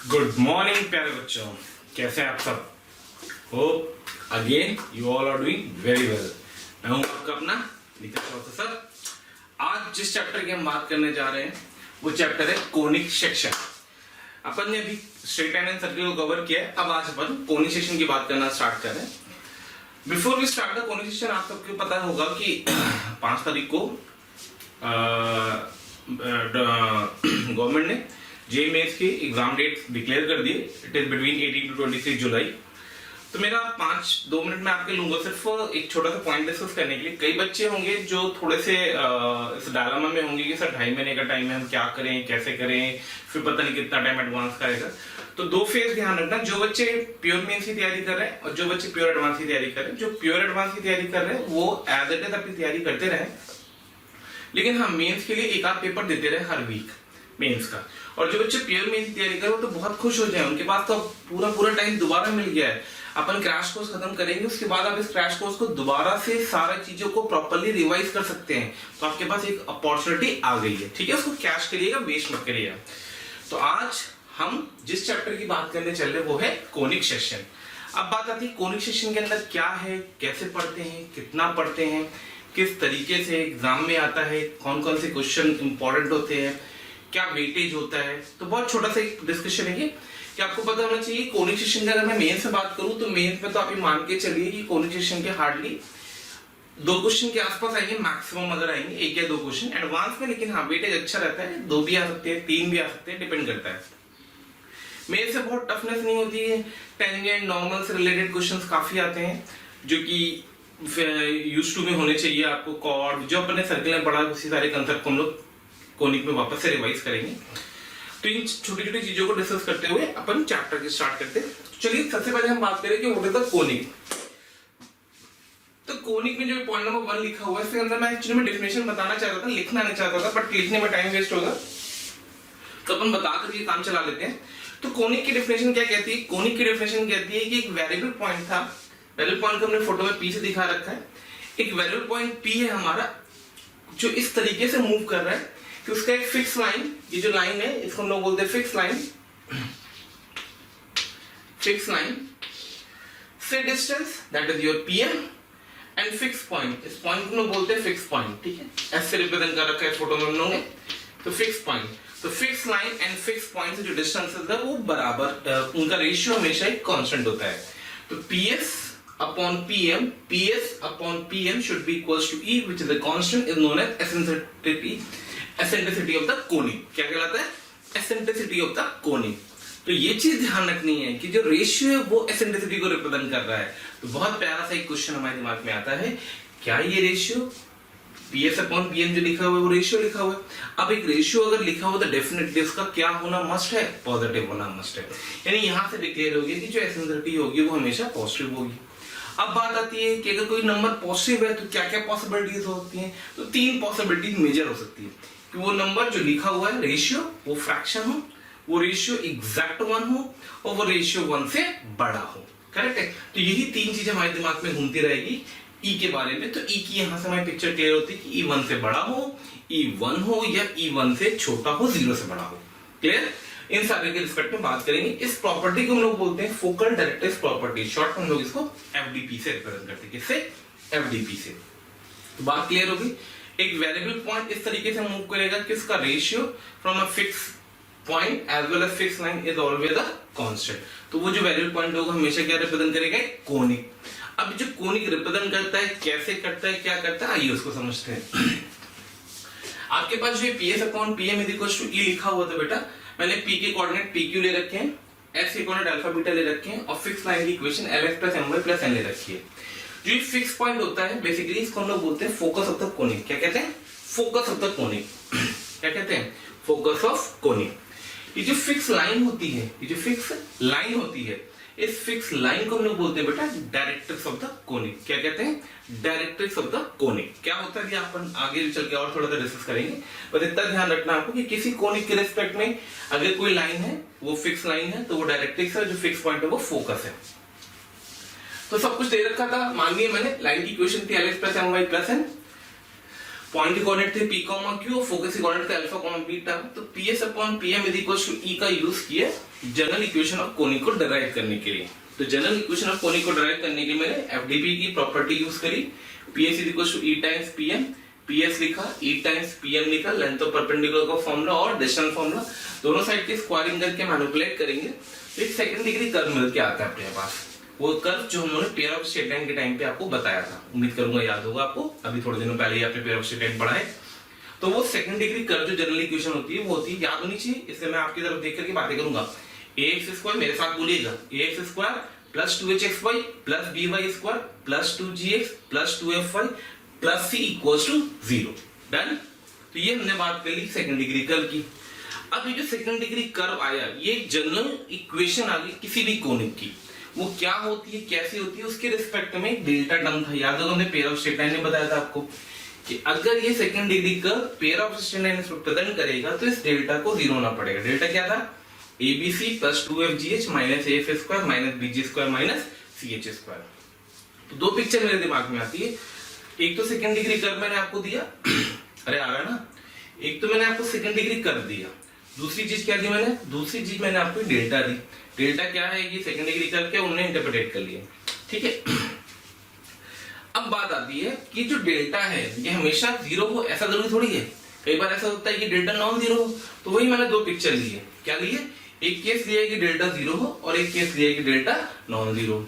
Good morning प्यारे बच्चों, कैसे हैं आप सब? Hope again you all are doing very well. मैं हूं आपका अपना निखिल सर। आज जिस चैप्टर की हम बात करने जा रहे हैं वो चैप्टर है कोनिक सेक्शन। अपन ने अभी स्ट्रेट लाइन एंड सर्किल को कवर किया है, अब आज अपन कोनिक सेक्शन की बात करना स्टार्ट कर रहे हैं। Before we start the conic section, आप सबको पता होगा कि 5 तारीख को गवर्नमेंट ने जेईई मेंस की एग्जाम डेट डिक्लेयर कर दिए। इट इज बिटवीन 18 टू 26 जुलाई। तो मेरा 5-2 मिनट में आपके लूंगा सिर्फ एक छोटा सा पॉइंट डिस्कस करने के लिए। कई बच्चे होंगे जो थोड़े से इस डायलेमा में होंगे कि सर 2.5 महीने का टाइम है, हम क्या करें, कैसे करें, फिर पता नहीं कितना टाइम एडवांस का आएगा। तो 2 फेज ध्यान रखना। जो बच्चे प्योर मेंस की तैयारी कर रहे हैं और जो बच्चे प्योर एडवांस की तैयारी कर रहे हैं, जो प्योर एडवांस की तैयारी कर रहे हैं वो एज इट इज अपनी तैयारी करते रहे, लेकिन हम मेंस के लिए एक आध पेपर देते रहे हर वीक मेंस का। और जो बच्चे प्योर मेंस की तैयारी कर रहे हो तो बहुत खुश हो जाए, उनके पास तो पूरा टाइम दोबारा मिल गया है। अपन क्रैश कोर्स खत्म करेंगे, उसके बाद आप इस क्रैश कोर्स को दोबारा से सारा चीजों को प्रॉपर्ली रिवाइज कर सकते हैं। तो आपके पास एक अपॉर्चुनिटी आ गई है, ठीक है? उसको कैश करिएगा, वेस्ट मत करिएगा। तो आज हम जिस चैप्टर की बात करने चल रहे वो है कोनिक सेक्शन। अब बात आती है कोनिक सेक्शन के अंदर क्या है, कैसे पढ़ते हैं, कितना पढ़ते हैं, किस तरीके से एग्जाम में आता है, कौन कौन से क्वेश्चन इंपॉर्टेंट होते हैं, क्या वेटेज होता है। तो बहुत छोटा सा एक डिस्कशन है कि आपको पता होना चाहिए कोनिक सेक्शन की अगर मैं मेंस से बात करूं तो मेंस में तो आप ये मान के चलिए कि कोनिक सेक्शन के हार्डली 2 क्वेश्चन के आसपास आएंगे मैक्सिमम, अगर आएंगे 1 या 2 क्वेश्चन एडवांस में। लेकिन हाँ, वेटेज अच्छा रहता है, 2 भी आ सकते हैं, 3 भी आ सकते हैं, डिपेंड करता है। मेंस से बहुत टफनेस नहीं होती है। टेंजेंट नॉर्मल से रिलेटेड क्वेश्चंस काफी आते हैं जो कि यूज्ड टू में होने चाहिए आपको। कॉर्ड जो अपने सर्किल में पढ़ा उसी सारे कंसेप्ट को हम लोग कोनिक में वापस से रिवाइज करेंगे। तो इन छोटी छोटी चीजों को डिस्कस करते हुए अपन चैप्टर की स्टार्ट करते हैं। चलिए सबसे पहले हम बात करें कि व्हाट इज द कोनिक। तो कोनिक में जो पॉइंट नंबर 1 लिखा हुआ है, इसके अंदर मैं एक्चुअली में डेफिनेशन बताना चाहता था, लिखना नहीं चाहता था, बट लिखने में टाइम वेस्ट होगा, तो अपन बता कर ये काम चला लेते हैं। तो कोनिक की डेफिनेशन क्या कहती है? कोनिक की डेफिनेशन कहती है कि एक वेरिएबल पॉइंट था, वेरिएबल पॉइंट को हमने फोटो में पी से दिखा रखा है। एक वेरिएबल पॉइंट पी है हमारा जो इस तरीके से मूव कर रहा है कि उसका एक फिक्स लाइन, ये जो लाइन है इसको हम लोग बोलते हैं फिक्स लाइन, फिक्स लाइन से distance that is your PM and fix point, इस पॉइंट को हम लोग बोलते हैं फिक्स पॉइंट, ठीक है? ऐसे रिप्रेजेंट कर रखा है फोटो में हम लोगों ने। तो फिक्स पॉइंट, तो fix line and fix point से जो डिस्टेंस है वो बराबर, उनका रेशियो हमेशा एक कांस्टेंट होता है। तो PS upon PM, PS upon PM should be equals to E, which is a constant is known as eccentricity of the conic। क्या कहलाता है? eccentricity of the conic। तो ये चीज ध्यान रखनी है कि जो रेशियो है वो eccentricity को रिप्रेजेंट कर रहा है। तो बहुत प्यारा सा एक क्वेश्चन हमारे दिमाग में आता है, क्या ये रेशियो PS upon PM जो लिखा हुआ है वो रेशियो लिखा हुआ है। अब एक रेशियो अगर लिखा हुआ तो डेफिनेटली उसका क्या होना मस्ट है? पॉजिटिव होना मस्ट है। यानी यहां से डिक्लेयर हो गया कि जो eccentricity होगी वो हमेशा पॉजिटिव होगी। अब बात आती है कि अगर कोई नंबर पॉजिटिव है तो क्या क्या पॉसिबिलिटीज हो सकती हैं? तो 3 पॉसिबिलिटीज मेजर हो सकती है कि वो नंबर जो लिखा हुआ है रेशियो वो फ्रैक्शन हो, वो रेशियो एग्जैक्ट 1 हो और वो रेशियो 1 से बड़ा हो। करेक्ट है? तो यही 3 चीजें हमारे दिमाग में घूमती रहेगी ई के बारे में। तो ई की यहां से हमारी पिक्चर क्लियर होती है कि ई 1 से बड़ा हो, ई 1 हो या ई 1 से छोटा हो, 0 से बड़ा हो। क्लियर? इन सारे के रिस्पेक्ट में बात करेंगे। इस प्रॉपर्टी को हम लोग बोलते हैं फोकल डायरेक्ट्रिक्स प्रॉपर्टी, शॉर्ट में हम लोग इसको एफडीपी से रिप्रेजेंट करते हैं। किससे? एफडीपी से। तो बात क्लियर होगी। एक वेरिएबल पॉइंट इस तरीके से मूव करेगा कि उसका ratio from a fix point as well as fix line is always a constant. तो वो जो वेरिएबल पॉइंट होगा हमेशा क्या रिप्रेजेंट करेगा? कोनिक। अब जो कोनिक रिप्रेजेंट करता है, कैसे करता है, क्या करता है, आइए उसको समझते हैं। आपके पास जो PS upon PM is equal to E लिखा हुआ था बेटा, मैंने P के कोऑर्डिनेट PQ ले रखे हैं, S के कोऑर्डिनेट अल्फा बीटा ले रखे हैं और फिक्स लाइन की equation LX plus My plus N ले रखी है। जो ये फिक्स पॉइंट होता है बेसिकली इसको हम लोग बोलते हैं फोकस ऑफ द कोनिक। क्या कहते हैं? Focus of the conic. क्या कहते हैं? Focus of conic. ये जो फिक्स लाइन होती है, ये जो फिक्स लाइन होती है, इस फिक्स लाइन को हम लोग बोलते हैं बेटा डायरेक्ट्रिक्स ऑफ द कोनिक। क्या कहते हैं? Directrix of the conic. क्या होता है कि अपन आगे चल के और थोड़ा सा डिस्कस करेंगे, बस इतना ध्यान रखना आपको कि किसी कोनिक के रिस्पेक्ट में अगर कोई लाइन है वो फिक्स लाइन है तो वो डायरेक्ट्रिक्स है, जो फिक्स पॉइंट है वो फोकस है। तो सब कुछ दे रखा था, मान लिया मैंने, लाइन की इक्वेशन थी LX plus My plus N। Point coordinate थे p comma q, focus coordinate थे अल्फा कॉमा बीटा। तो ps upon pm is equal to e का यूज किया जनरल इक्वेशन ऑफ कोनिक को डिराइव करने के लिए। तो जनरल इक्वेशन ऑफ कोनिक को डिराइव करने के लिए मैंने एफडीपी की प्रॉपर्टी यूज करी। ps is equal to e times pm, ps लिखा, e टाइम्स pm लिखा, लेंथ ऑफ परपेंडिकुलर का फार्मूला और डिस्टेंस फार्मूला, दोनों साइड के स्क्वायरिंग करके मैनिपुलेट करेंगे। तो एक सेकंड डिग्री कर्व मिल के आता है अपने पास, वो कर्व जो हमने पेयर ऑफ स्ट्रेट लाइन के टाइम पे आपको बताया था, उम्मीद करूंगा याद होगा आपको, अभी थोड़े दिनों पहले ही आपने पेयर ऑफ स्ट्रेट लाइन पढ़ा है। तो वो सेकंड डिग्री कर्व जो जनरल इक्वेशन होती है वो होती है, याद होनी चाहिए, इसलिए मैं आपकी तरफ देख करके बातें करूंगा। ax² मेरे साथ बोलिएगा, ax² plus 2hxy plus by square plus 2gx plus 2fy plus c equals to 0। Done. तो ये हमने बात कर ली सेकंड डिग्री कर्व की। अब ये जो सेकंड डिग्री कर्व आया, ये जनरल इक्वेशन आ गई किसी भी कोनिक की, वो क्या होती है, कैसी होती है, उसके रिस्पेक्ट में डेल्टा टर्म था। याद होगा हमने पेयर ऑफ स्ट्रेट लाइन में बताया था आपको कि अगर ये second degree curve pair of straight line को प्रेजेंट करेगा तो इस डेल्टा को 0 होना पड़ेगा। डेल्टा क्या था, abc plus 2fgh minus af² minus bg² minus ch²। तो दो पिक्चर मेरे दिमाग में आती है, एक तो सेकंड डिग्री कर्व मैंने आपको दिया, अरे आ रहा है ना, एक तो मैंने आपको सेकंड डिग्री कर्व दिया, दूसरी चीज क्या दी मैंने, दूसरी चीज मैंने आपको डेल्टा दी। डेल्टा क्या है, ये सेकंड डिग्री कर्व क्या उन्होंने इंटरप्रेट कर लिया, ठीक है। अब बात आती है कि जो डेल्टा है ये हमेशा 0 हो ऐसा जरूरी थोड़ी है, कई बार ऐसा होता है कि डेल्टा नॉन 0 हो। तो वही मैंने दो पिक्चर लिए, क्या लिए, एक केस लिया है कि डेल्टा 0 हो और एक केस लिया है कि डेल्टा नॉन 0।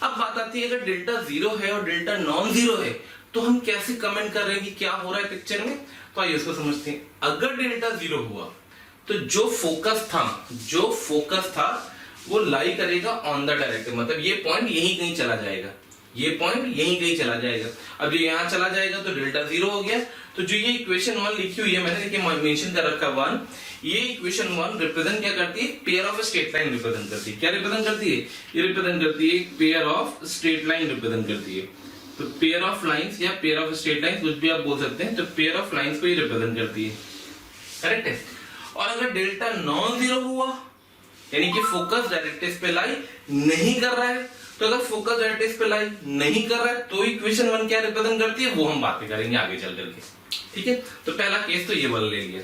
अब बात आती है अगर डेल्टा 0 है और डेल्टा नॉन 0 है तो हम कैसे कमेंट कर रहे हैं कि क्या हो रहा है पिक्चर में। तो आइए उसको समझते हैं। अगर डेल्टा 0 हुआ तो जो फोकस था वो लाई करेगा ऑन द डायरेक्टर, मतलब ये पॉइंट यहीं कहीं चला जाएगा, ये पॉइंट यहीं कहीं चला जाएगा। अब ये यहां चला जाएगा तो डेल्टा 0 हो गया। तो जो ये इक्वेशन 1 लिखी हुई है मैंने, देखिए मेंशन कर रखा 1, ये इक्वेशन 1 रिप्रेजेंट क्या करती है, pair of straight line represent करती है। क्या रिप्रेजेंट करती है, ये रिप्रेजेंट करती है pair of straight line represent करती है। तो पेयर ऑफ लाइंस या पेयर ऑफ स्ट्रेट लाइंस कुछ भी आप बोल सकते हैं, तो पेयर ऑफ लाइंस को ही रिप्रेजेंट करती है, करेक्ट है। और अगर डेल्टा नॉन 0 हुआ यानी कि फोकस डायरेक्ट्रिक्स पे लाई नहीं कर रहा है, तो अगर फोकस डायरेक्ट्रिक्स पे लाई नहीं कर रहा है तो इक्वेशन 1 क्या रिप्रेजेंट करती है वो हम बातें करेंगे आगे चल करके, ठीक है। तो पहला केस तो ये वाला ले लिया।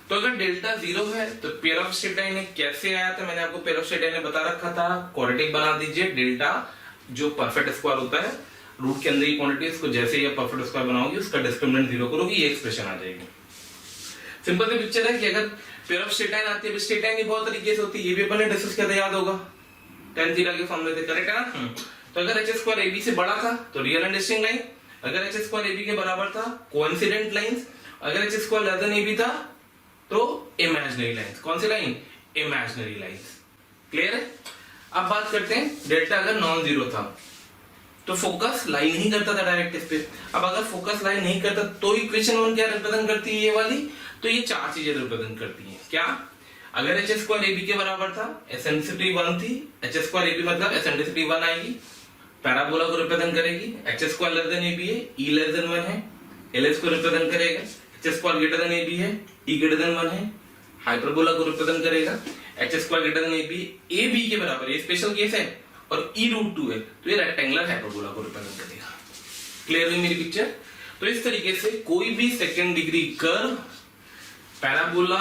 तो अगर डेल्टा 0 है तो पेयर ऑफ स्ट्रेट लाइन कैसे आया था, मैंने आपको पेयर ऑफ स्ट्रेट लाइन में बता रखा था, क्वाड्रेटिक बना दीजिए। डेल्टा जो परफेक्ट स्क्वायर होता है रूट के अंदर की क्वांटिटी, इसको जैसे ही परफेक्ट स्क्वायर बनाओगे उसका डिस्क्रिमिनेंट 0 करोगे, ये एक्सप्रेशन आ जाएगी। सिंपल सी पिक्चर है कि अगर पेयर ऑफ स्ट्रेट लाइन आती है, स्ट्रेट लाइन की बहुत तरीके से होती है, ये भी अपन ने डिस्कस किया था, याद होगा tan थीटा के फॉर्मूले थे, करेक्ट है ना। तो अगर h² ab से बड़ा था तो रियल एंड डिस्टिंक्ट लाइन, अगर h² ab के बराबर था कोइंसिडेंट लाइंस, अगर h² लेस देन ab था तो इमेजिनरी लाइंस। कौन सी लाइन, इमेजिनरी लाइंस, क्लियर है। अब बात करते हैं डेल्टा अगर नॉन 0 था तो फोकस लाई नहीं करता था डायरेक्ट इस पे। अब अगर फोकस लाई नहीं करता तो इक्वेशन 1 क्या रिप्रेजेंट करती है, ये वाली, तो ये चार चीजें रिप्रेजेंट करती हैं। क्या, अगर h² ab के बराबर था, एसेंट्रिसिटी 1 थी, h² ab मतलब एसेंट्रिसिटी 1 आएगी, पैराबोला को रिप्रेजेंट करेगी, h² लेस देन ab है, e लेस देन 1 है, ls को रिप्रेजेंट करेगा, h² ग्रेटर देन ab है, e ग्रेटर देन 1 है, हाइपरबोला को रिप्रेजेंट करेगा, h² ग्रेटर देन ab के बराबर, ये स्पेशल केस है, और e√2 है तो ये रेक्टेंगुलर हाइपरबोला को रिप्रेजेंट करेगा। क्लियर हुई मेरी पिक्चर। तो इस तरीके से कोई भी second degree curve parabola,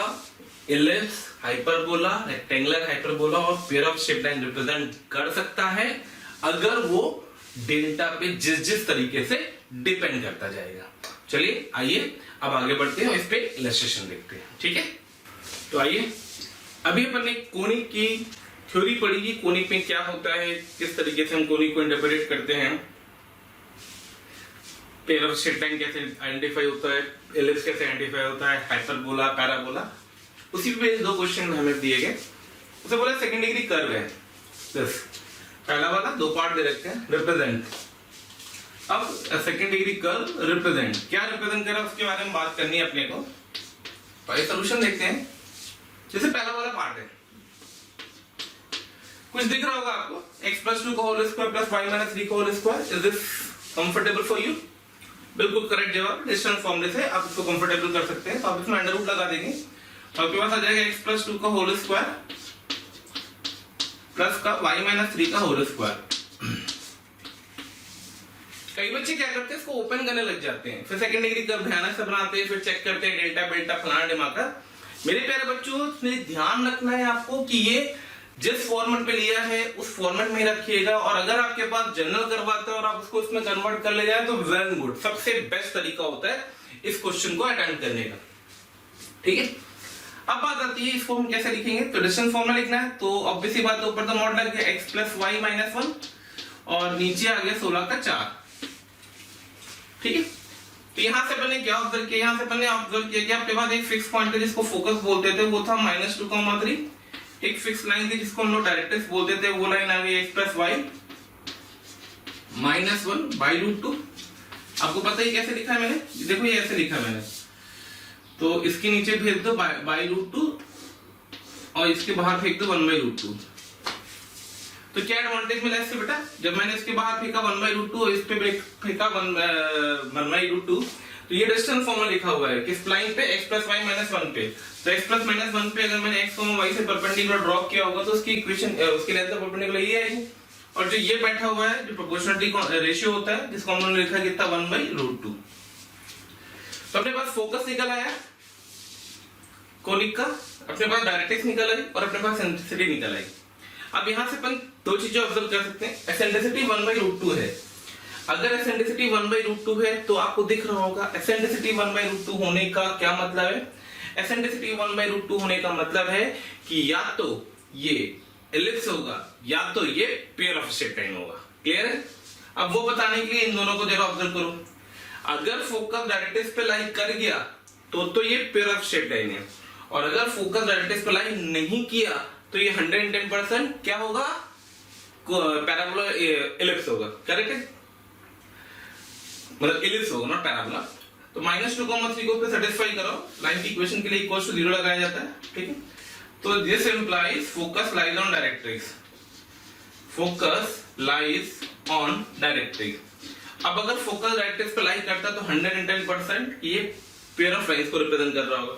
ellipse, hyperbola, rectangular hyperbola और pair of straight line represent कर सकता है अगर वो डेल्टा पे जिस तरीके से डिपेंड करता जाएगा। चलिए आइए अब आगे बढ़ते हैं, इस पे इलस्ट्रेशन देखते हैं, ठीक है। तो आइए अभी अपन ने कोनिक की थ्योरी पढ़ी कि कोनिक में क्या होता है, किस तरीके से हम कोनिक को इंटरप्रेट करते हैं, पेयर ऑफ स्ट्रेट लाइन कैसे आइडेंटिफाई होता है, इलिप्स कैसे आइडेंटिफाई होता है, हाइपरबोला, पैराबोला। उसी पे दो क्वेश्चन हमें दिए गए। उसे बोला सेकंड डिग्री कर्व है, बस पहला वाला दो पार्ट दे रखे हैं, रिप्रेजेंट। अब सेकंड डिग्री कर्व रिप्रेजेंट क्या रिप्रेजेंट कर रहा है उसके बारे में बात करनी है अपने को। पहले सॉल्यूशन देखते हैं। जैसे पहला वाला पार्ट है, कुछ दिख रहा होगा आपको, x + 2 का होल स्क्वायर प्लस y - 3 का whole square. Is this comfortable for you? बिल्कुल करेक्ट जवाब, डिस्टेंस फॉर्मूले से आप इसको कंफर्टेबल कर सकते हैं। तो आप इसमें अंडर रूट लगा देंगे तो आपके पास आ जाएगा x + 2 का होल स्क्वायर प्लस का y - 3 का होल स्क्वायर। कई बच्चे क्या करते हैं, इसको ओपन करने लग जाते हैं, फिर सेकंड डिग्री कर्व ध्यान से बनाते हैं, फिर चेक करते हैं डेल्टा बेल्टा फलाना ढिमाका। मेरे प्यारे बच्चों, ध्यान रखना है आपको कि ये जिस फॉर्मेट पे लिया है उस फॉर्मेट में रखिएगा, और अगर आपके पास जनरल करवाता है और आप उसको इसमें कन्वर्ट कर ले जाए तो वेल एंड गुड, सबसे बेस्ट तरीका होता है इस क्वेश्चन को अटेम्प्ट करने का। ठीक है, अब बात आती है इसको हम कैसे लिखेंगे। तो डिस्टेंस फॉर्म में लिखना है, तो ऑब्वियसली बात है, ऊपर तो मॉड लग गया x प्लस वाई माइनस 1 और नीचे आ गया 16 का 4। ठीक है, तो यहां से मैंने क्या ऑब्जर्व किया, यहां से मैंने ऑब्जर्व किया कि आपके पास एक फिक्स पॉइंट है जिसको फोकस बोलते थे, वो था -2,3। एक फिक्स लाइन थी जिसको हम लोग डायरेक्ट्रिक्स बोलते थे, वो लाइन आ गई x प्लस वाई माइनस 1/√2। आपको पता ही कैसे लिखा है मैंने, देखो ये ऐसे लिखा है मैंने, तो इसके नीचे भेज दो बाई√2 और इसके बाहर फेंक दो 1/√2। तो क्या एडवांटेज मिला इससे बेटा, जब मैंने इसके बाहर फेंका 1/√2 और इस पे फेंका 1/√2, तो ये डिस्टेंस फॉर्मूला लिखा हुआ है किस लाइन पे, x प्लस वाई माइनस 1 पे। तो x प्लस माइनस 1 पे अगर मैंने x y से परपेंडिकुलर ड्रॉप किया होगा तो उसकी इक्वेशन, उसकी लेंथ का परपेंडिकुलर ये आएगी, और जो ये बैठा हुआ है जो प्रोपोर्शनलिटी रेशियो होता है जिसको हमने लिखा कितना 1/√2। तो अपने पास फोकस निकल आया कोनिक का, अपने पास डायरेक्ट्रिक्स निकल आई और अपने पास एसेंट्रिसिटी निकल आई। अब यहां से अपन दो चीजें ऑब्जर्व कर सकते हैं, एसेंट्रिसिटी 1/√2 है। अगर एसेंट्रिसिटी 1/√2 है तो आपको दिख रहा होगा एसेंट्रिसिटी 1/√2 होने का क्या मतलब है। एसेंट्रिसिटी 1/√2 होने का मतलब है कि या तो ये एलिप्स होगा या तो ये पेयर ऑफ स्ट्रेट लाइन होगा। क्लियर है। अब वो बताने के लिए इन दोनों को जरा ऑब्जर्व करो। अगर फोकस डायरेक्ट्रिक्स पे लाई कर गया तो ये पेयर ऑफ स्ट्रेट लाइन है, और अगर फोकस डायरेक्ट्रिक्स पे लाई नहीं किया तो ये 110% क्या होगा, पैराबोला एलिप्स होगा। करेक्ट है, मतलब एलिप्स होगा नॉट पैराबोला। तो -2,3 को पे सेटिस्फाई करो, लाइन की इक्वेशन के लिए इक्वल टू 0 लगाया जाता है। ठीक है, तो this implies focus lies on directrix, focus lies on directrix. अब अगर फोकस डायरेक्ट्रिक्स पे लाई करता तो 110% ये पेयर ऑफ लाइंस को रिप्रेजेंट कर रहा होगा।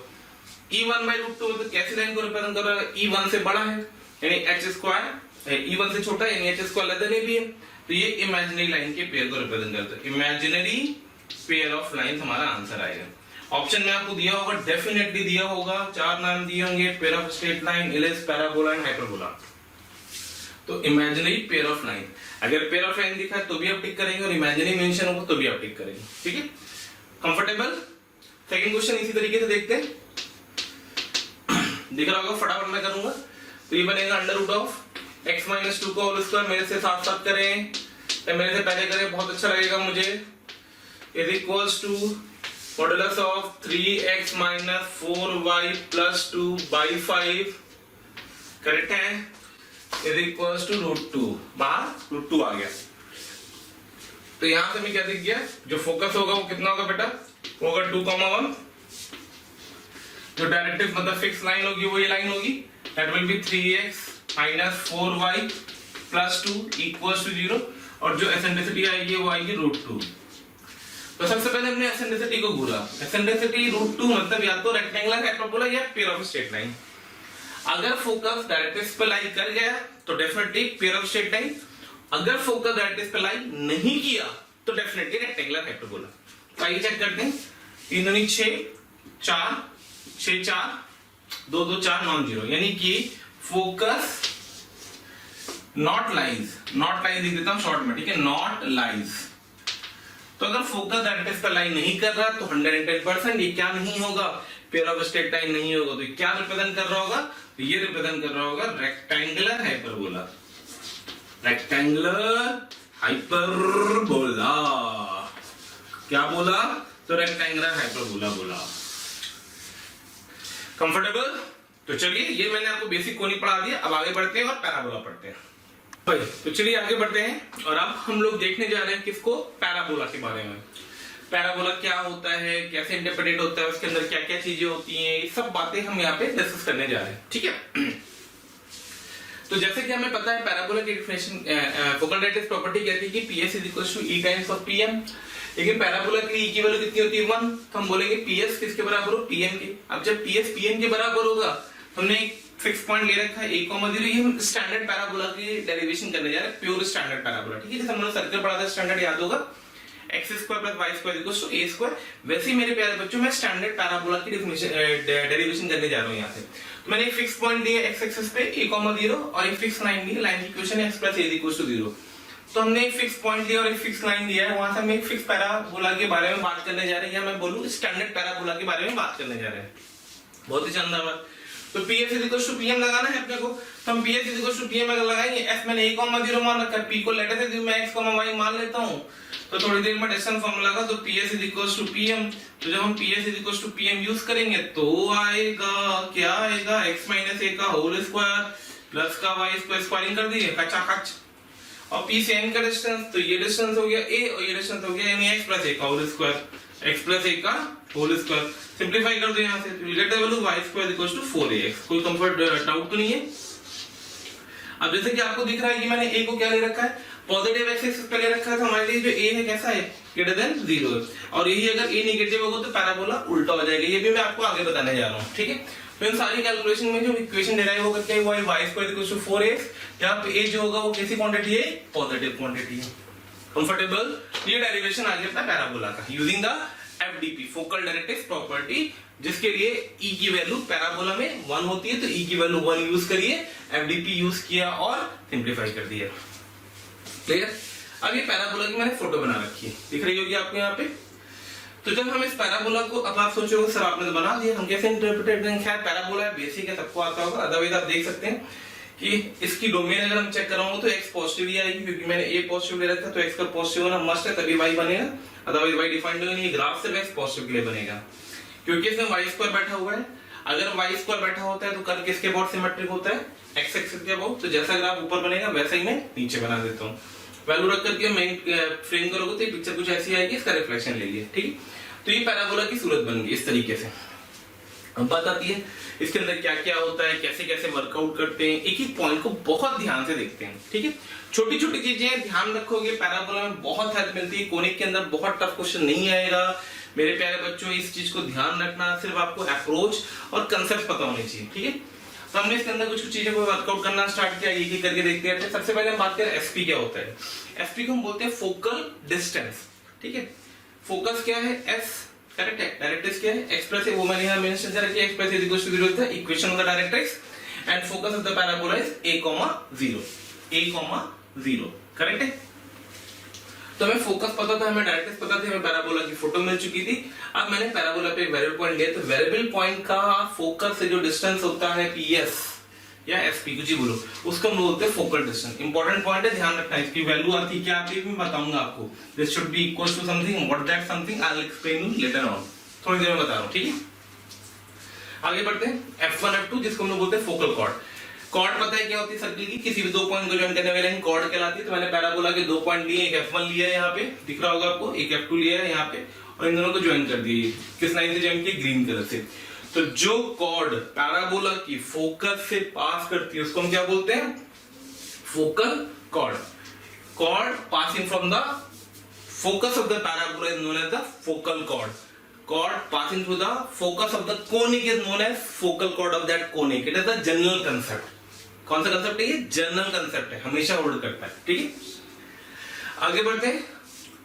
E1/√2 तो कैसी लाइन को रिप्रेजेंट कर रहा है, E1 से बड़ा है यानी h², E1 से छोटा है यानी h² लेस देन AB है, तो ये इमेजिनरी लाइन के पेयर को रिप्रेजेंट करता है। इमेजिनरी पेयर ऑफ लाइंस हमारा आंसर आएगा। ऑप्शन में आपको दिया होगा, डेफिनेटली दिया होगा, 4 नाम दिए होंगे, pair of straight line, ellipse, parabola and hyperbola. तो इमेजिनरी पेयर ऑफ लाइन, अगर पेयर ऑफ लाइन दिखा तो भी आप टिक करेंगे और इमेजिनरी मेंशन होगा तो भी आप टिक करेंगे। ठीक है, कंफर्टेबल। सेकंड क्वेश्चन इसी तरीके से देखते हैं, दिख रहा होगा, फटाफट मैं करूंगा। तो ये बनेगा √(x - 2) का होल स्क्वायर, मेरे से साथ साथ करें या मेरे से पहले करें बहुत अच्छा लगेगा मुझे, is equals to modulus of 3x - 4y + 2/5। Correct है, इज इक्वल्स टू √2, बाहर √2 आ गया। तो यहां से मैं क्या दिख गया, जो फोकस होगा वो कितना होगा बेटा, वो होगा 2,1। जो डायरेक्ट्रिक्स मतलब फिक्स लाइन होगी वो ये लाइन होगी, that will B 3x - 4y + 2 = 0, और जो एसेंट्रिसिटी आएगी वो आएगी √2। तो सबसे पहले हमने एसेंट्रिसिटी को घूरा। एसेंट्रिसिटी √2 मतलब या तो रेक्टेंगुलर हाइपरबोला या पेयर ऑफ स्ट्रेट लाइन। अगर फोकस डायरेक्ट्रिक्स पे लाई कर गया तो definitely pair of straight line, अगर फोकस डायरेक्ट्रिक्स पे लाई नहीं किया तो डेफिनेटली रेक्टेंगुलर हाइपरबोला। तो आइए चेक करते हैं, 3 × 6 = 4, 6 × 4 2 2 4 नॉन जीरो, यानी कि focus not lies, not lies लिख देता हूं शॉर्ट में। ठीक है, नॉट लाइज। तो अगर फोकस डायरेक्ट्रिक्स पे लाइन नहीं कर रहा तो 110% ये क्या नहीं होगा, पेयर ऑफ स्ट्रेट लाइन नहीं होगा। तो क्या रिप्रेजेंट कर रहा होगा, तो ये रिप्रेजेंट कर रहा होगा रेक्टेंगुलर हाइपरबोला, रेक्टेंगुलर हाइपरबोला। क्या बोला, तो रेक्टेंगुलर हाइपरबोला बोला। कंफर्टेबल। तो चलिए, ये मैंने आपको बेसिक कोनिक पढ़ा दिया, अब आगे बढ़ते हैं और पैराबोला पढ़ते हैं। तो चलिए आगे बढ़ते हैं, और अब हम लोग देखने जा रहे हैं किसको, पैराबोला के बारे में। पैराबोला क्या होता है, कैसे इंटरप्रेट होता है, उसके अंदर क्या क्या चीजें होती हैं, ये सब बातें हम यहाँ पे डिस्कस करने जा रहे हैं। ठीक है, तो जैसे कि हमें पता है पैराबोला की डेफिनेशन, फोकल डायरेक्ट्रिक्स प्रॉपर्टी कहती है कि PS = E × PM, लेकिन पैराबोला के लिए E की वैल्यू कितनी होती है 1, तो हम बोलेंगे PS किसके बराबर हो, PM के। अब जब PS PM के बराबर होगा, हमने एक फिक्स पॉइंट ले रखा है 1,0, ये हम स्टैंडर्ड पैराबोला की डेरिवेशन करने जा रहे हैं, प्योर स्टैंडर्ड पैराबोला। ठीक है, जैसे हमने सर्कल पढ़ा था स्टैंडर्ड, याद होगा x square plus y square equals to a square. वैसे ही मेरे प्यारे बच्चों मैं स्टैंडर्ड पैराबोला की डेरिवेशन करने जा रहा हूँ यहाँ से। तो मैंने एक फिक्स पॉइंट दिया एक्स एक्सिस पे a, 0 और एक फिक्स लाइन दी, लाइन की इक्वेशन है x plus a equals to 0। तो हमने एक फिक्स पॉइंट दिया और एक फिक्स लाइन दिया है, वहां से हम एक फिक्स पैराबोला के बारे में बात करने जा रहे हैं, या मैं बोलूं स्टैंडर्ड पैराबोला के बारे में बात करने जा रहे हैं। बहुत ही शानदार बात। तो PS इक्वल्स टू PM लगाना है अपने को, तो हम PS इक्वल्स टू PM अगर लगाएंगे, f मैंने a, 0 मान रखा है, p को लेटर से मैं x, y मान लेता हूं, तो थोड़ी देर में डिस्टेंस फार्मूला लगा, तो PS इक्वल्स टू PM। तो जब हम PS equals to PM use करेंगे तो आएगा, क्या आएगा, x माइनस a का होल स्क्वायर प्लस का y स्क्वायर, स्क्वायरिंग कर दिए कचाकच, और p से n का डिस्टेंस, तो ये डिस्टेंस हो गया a और ये डिस्टेंस हो गया यानी x प्लस a का whole square, x plus a का होल स्क्वायर। सिंपलीफाई कर दो यहाँ से, will get the value y square equals to 4ax। कोई कंफर्ट डाउट तो नहीं है? अब जैसे कि आपको दिख रहा है कि मैंने a को क्या ले रखा है, पॉजिटिव एक्स एक्सिस पे ले रखा है, तो हमारे लिए जो a है कैसा है, ग्रेटर देन 0, और यही अगर a नेगेटिव होगा तो पैराबोला उल्टा हो जाएगा। ये भी मैं आपको आगे बताने जा रहा हूँ, ठीक है। तो इन सारी कैलकुलेशन में जो इक्वेशन डिराइव होगा क्या, वो y square equals to 4ax, यहाँ पे a जो होगा वो कैसी क्वांटिटी है, पॉजिटिव क्वांटिटी है। कंफर्टेबल? ये डेरिवेशन आ गया अपना पैराबोला का using the FDP, focal directrix property, जिसके लिए e की वैल्यू पैराबोला में 1 होती है, तो e की वैल्यू 1 यूज करिए, FDP यूज किया और सिंपलीफाई कर दिया। क्लियर? अब ये पैराबोला की मैंने फोटो बना रखी है, दिख रही होगी आपको यहाँ पे। तो जब हम इस पैराबोला को, अब आप सोचोगे सर आपने तो बना दिया, हम कैसे इंटरप्रेट करेंगे? खैर पैराबोला बेसिक है, सबको आता होगा, अदरवाइज आप देख सकते हैं कि इसकी डोमेन अगर हम चेक कराऊंगा तो x पॉजिटिव ही आएगी, क्योंकि मैंने a पॉजिटिव ले रखा है, तो x का पॉजिटिव होना मस्ट है, तभी y बनेगा, अदरवाइज y डिफाइंड नहीं है। ग्राफ से x पॉजिटिव के लिए बनेगा, क्योंकि इसमें y स्क्वायर बैठा हुआ है। अगर y स्क्वायर बैठा होता है तो कर्व किसके अबाउट सिमेट्रिक होता है, x एक्सिस के अबाउट। तो जैसा ग्राफ ऊपर बनेगा वैसा ही मैं नीचे बना देता हूँ। वैल्यू रख करके मैं फ्रेम करोगे तो ये पिक्चर कुछ ऐसी आएगी, इसका रिफ्लेक्शन ले लिए, ठीक है। तो ये पैराबोला की सूरत बन गई इस तरीके से। अब बात आती है इसके अंदर क्या क्या होता है, कैसे कैसे वर्कआउट करते हैं, एक एक पॉइंट को बहुत ध्यान से देखते हैं, ठीक है। छोटी छोटी चीजें ध्यान रखोगे, पैराबोला में बहुत हेल्प मिलती है। कोनिक के अंदर बहुत टफ क्वेश्चन नहीं आएगा मेरे प्यारे बच्चों, इस चीज को ध्यान रखना, सिर्फ आपको अप्रोच और कंसेप्ट पता होने चाहिए, ठीक है। तो हमने इसके अंदर कुछ कुछ चीजों को वर्कआउट करना स्टार्ट किया, ये करके देखते हैं। सबसे पहले हम बात करें एसपी क्या होता है। एसपी को हम बोलते हैं फोकल डिस्टेंस, ठीक है। फोकस क्या है, एस, करेक्ट है। डायरेक्ट्रिक्स क्या है, एक्स प्लस, वो मैंने यहाँ मेंशन किया है, x plus is equal to 0 होता है equation of the directrix, and focus of the parabola is a, 0, a, 0, correct है। तो हमें फोकस पता था, हमें डायरेक्ट्रिक्स पता थी, हमें पैराबोला की फोटो मिल चुकी थी। अब मैंने पैराबोला पे एक वेरिएबल पॉइंट लिया, तो वेरिएबल पॉइंट का फोकस से जो डिस्टेंस होता है PS या SP, कुछ ही बोलो, उसको हम बोलते हैं फोकल डिस्टेंस। इंपॉर्टेंट पॉइंट है, ध्यान रखना। इसकी वैल्यू आती क्या आती है मैं बताऊंगा आपको। This should be equal to something, what that something I will explain you later on, थोड़ी देर में बता रहा हूं, ठीक है। आगे बढ़ते हैं F1 F2, जिसको हम लोग बोलते हैं फोकल कॉर्ड। कॉर्ड पता है क्या होती है सर्किल की, किसी भी दो पॉइंट को ज्वाइन करने वाले कॉर्ड कहलाती है। तो मैंने पैराबोला के दो पॉइंट लिए, एक F1 लिया है यहाँ पे दिख रहा होगा आपको, एक F2 लिया है यहाँ पे, और इन दोनों को ज्वाइन कर दिए। किस लाइन से ज्वाइन किया, ग्रीन कलर से। तो जो कॉर्ड पैराबोला की फोकस से पास करती है उसको हम क्या बोलते हैं, focal chord. Chord passing from the focus of the parabola is known as the focal chord. Chord passing through the focus of the conic is known as focal chord of that conic. It is the general concept. कौन सा concept है ये, general concept है, हमेशा hold करता है, ठीक है। आगे बढ़ते हैं,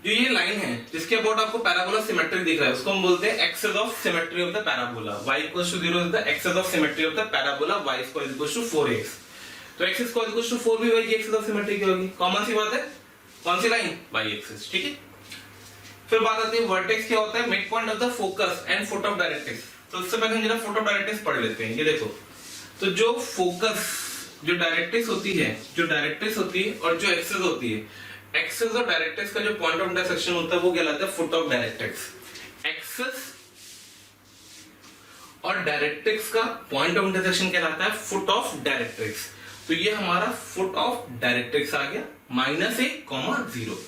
जो ये लाइन है जिसके अबाउट आपको पैराबोला सिमेट्रिक दिख रहा है, उसको हम बोलते हैं axis of symmetry of the parabola. y equals to 0 is the axis of symmetry of the parabola, y square equals to 4x। तो x स्क्वायर इक्वल्स टू 4 भी y की एक्सिस ऑफ सिमेट्री की होगी, कॉमन सी बात है। कौन सी line, y axis, ठीक है। फिर बात आती है वर्टेक्स क्या होता है, mid point of the focus and foot of directrix. तो उससे पहले हम जरा फुट ऑफ डायरेक्ट्रिक्स पढ़ लेते हैं। ये देखो, तो जो फोकस, जो डायरेक्ट्रिक्स होती है, और जो एक्सिस होती है, एक्सिस और डायरेक्ट्रिक्स का जो पॉइंट ऑफ इंटरसेक्शन होता है वो कहलाता है फुट ऑफ डायरेक्ट्रिक्स। एक्सिस और डायरेक्ट्रिक्स का पॉइंट ऑफ इंटरसेक्शन कहलाता है फुट ऑफ डायरेक्ट्रिक्स। तो ये हमारा फुट ऑफ डायरेक्ट्रिक्स आ गया, -a, 0।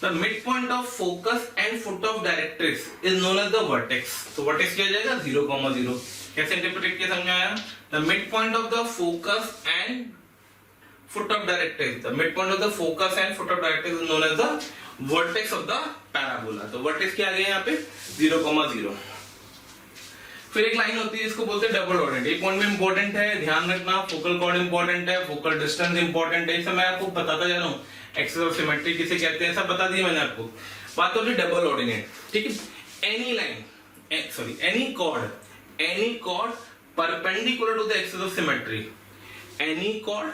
The midpoint of focus and foot of directrix is known as the vertex. तो vertex क्या हो जाएगा, 0, 0। कैसे इंटरप्रेट किया समझाया, the midpoint of the focus and foot of directrix. The midpoint of the focus and foot of directrix is known as the vertex of the parabola. तो vertex क्या आ गया यहाँ पे, 0, 0। फिर एक लाइन होती है इसको बोलते हैं डबल ऑर्डेंट। ये पॉइंट में इंपॉर्टेंट है, ध्यान रखना। फोकल कॉर्ड इंपॉर्टेंट है, फोकल डिस्टेंस इंपॉर्टेंट है, ये सब मैं आपको बताता जा रहा हूँ। एक्सिस ऑफ सिमेट्री किसे कहते हैं सब बता दिया मैंने आपको। बात हो रही डबल ऑर्डिनेट, ठीक है। Any line, sorry any chord perpendicular to the axis of symmetry, any chord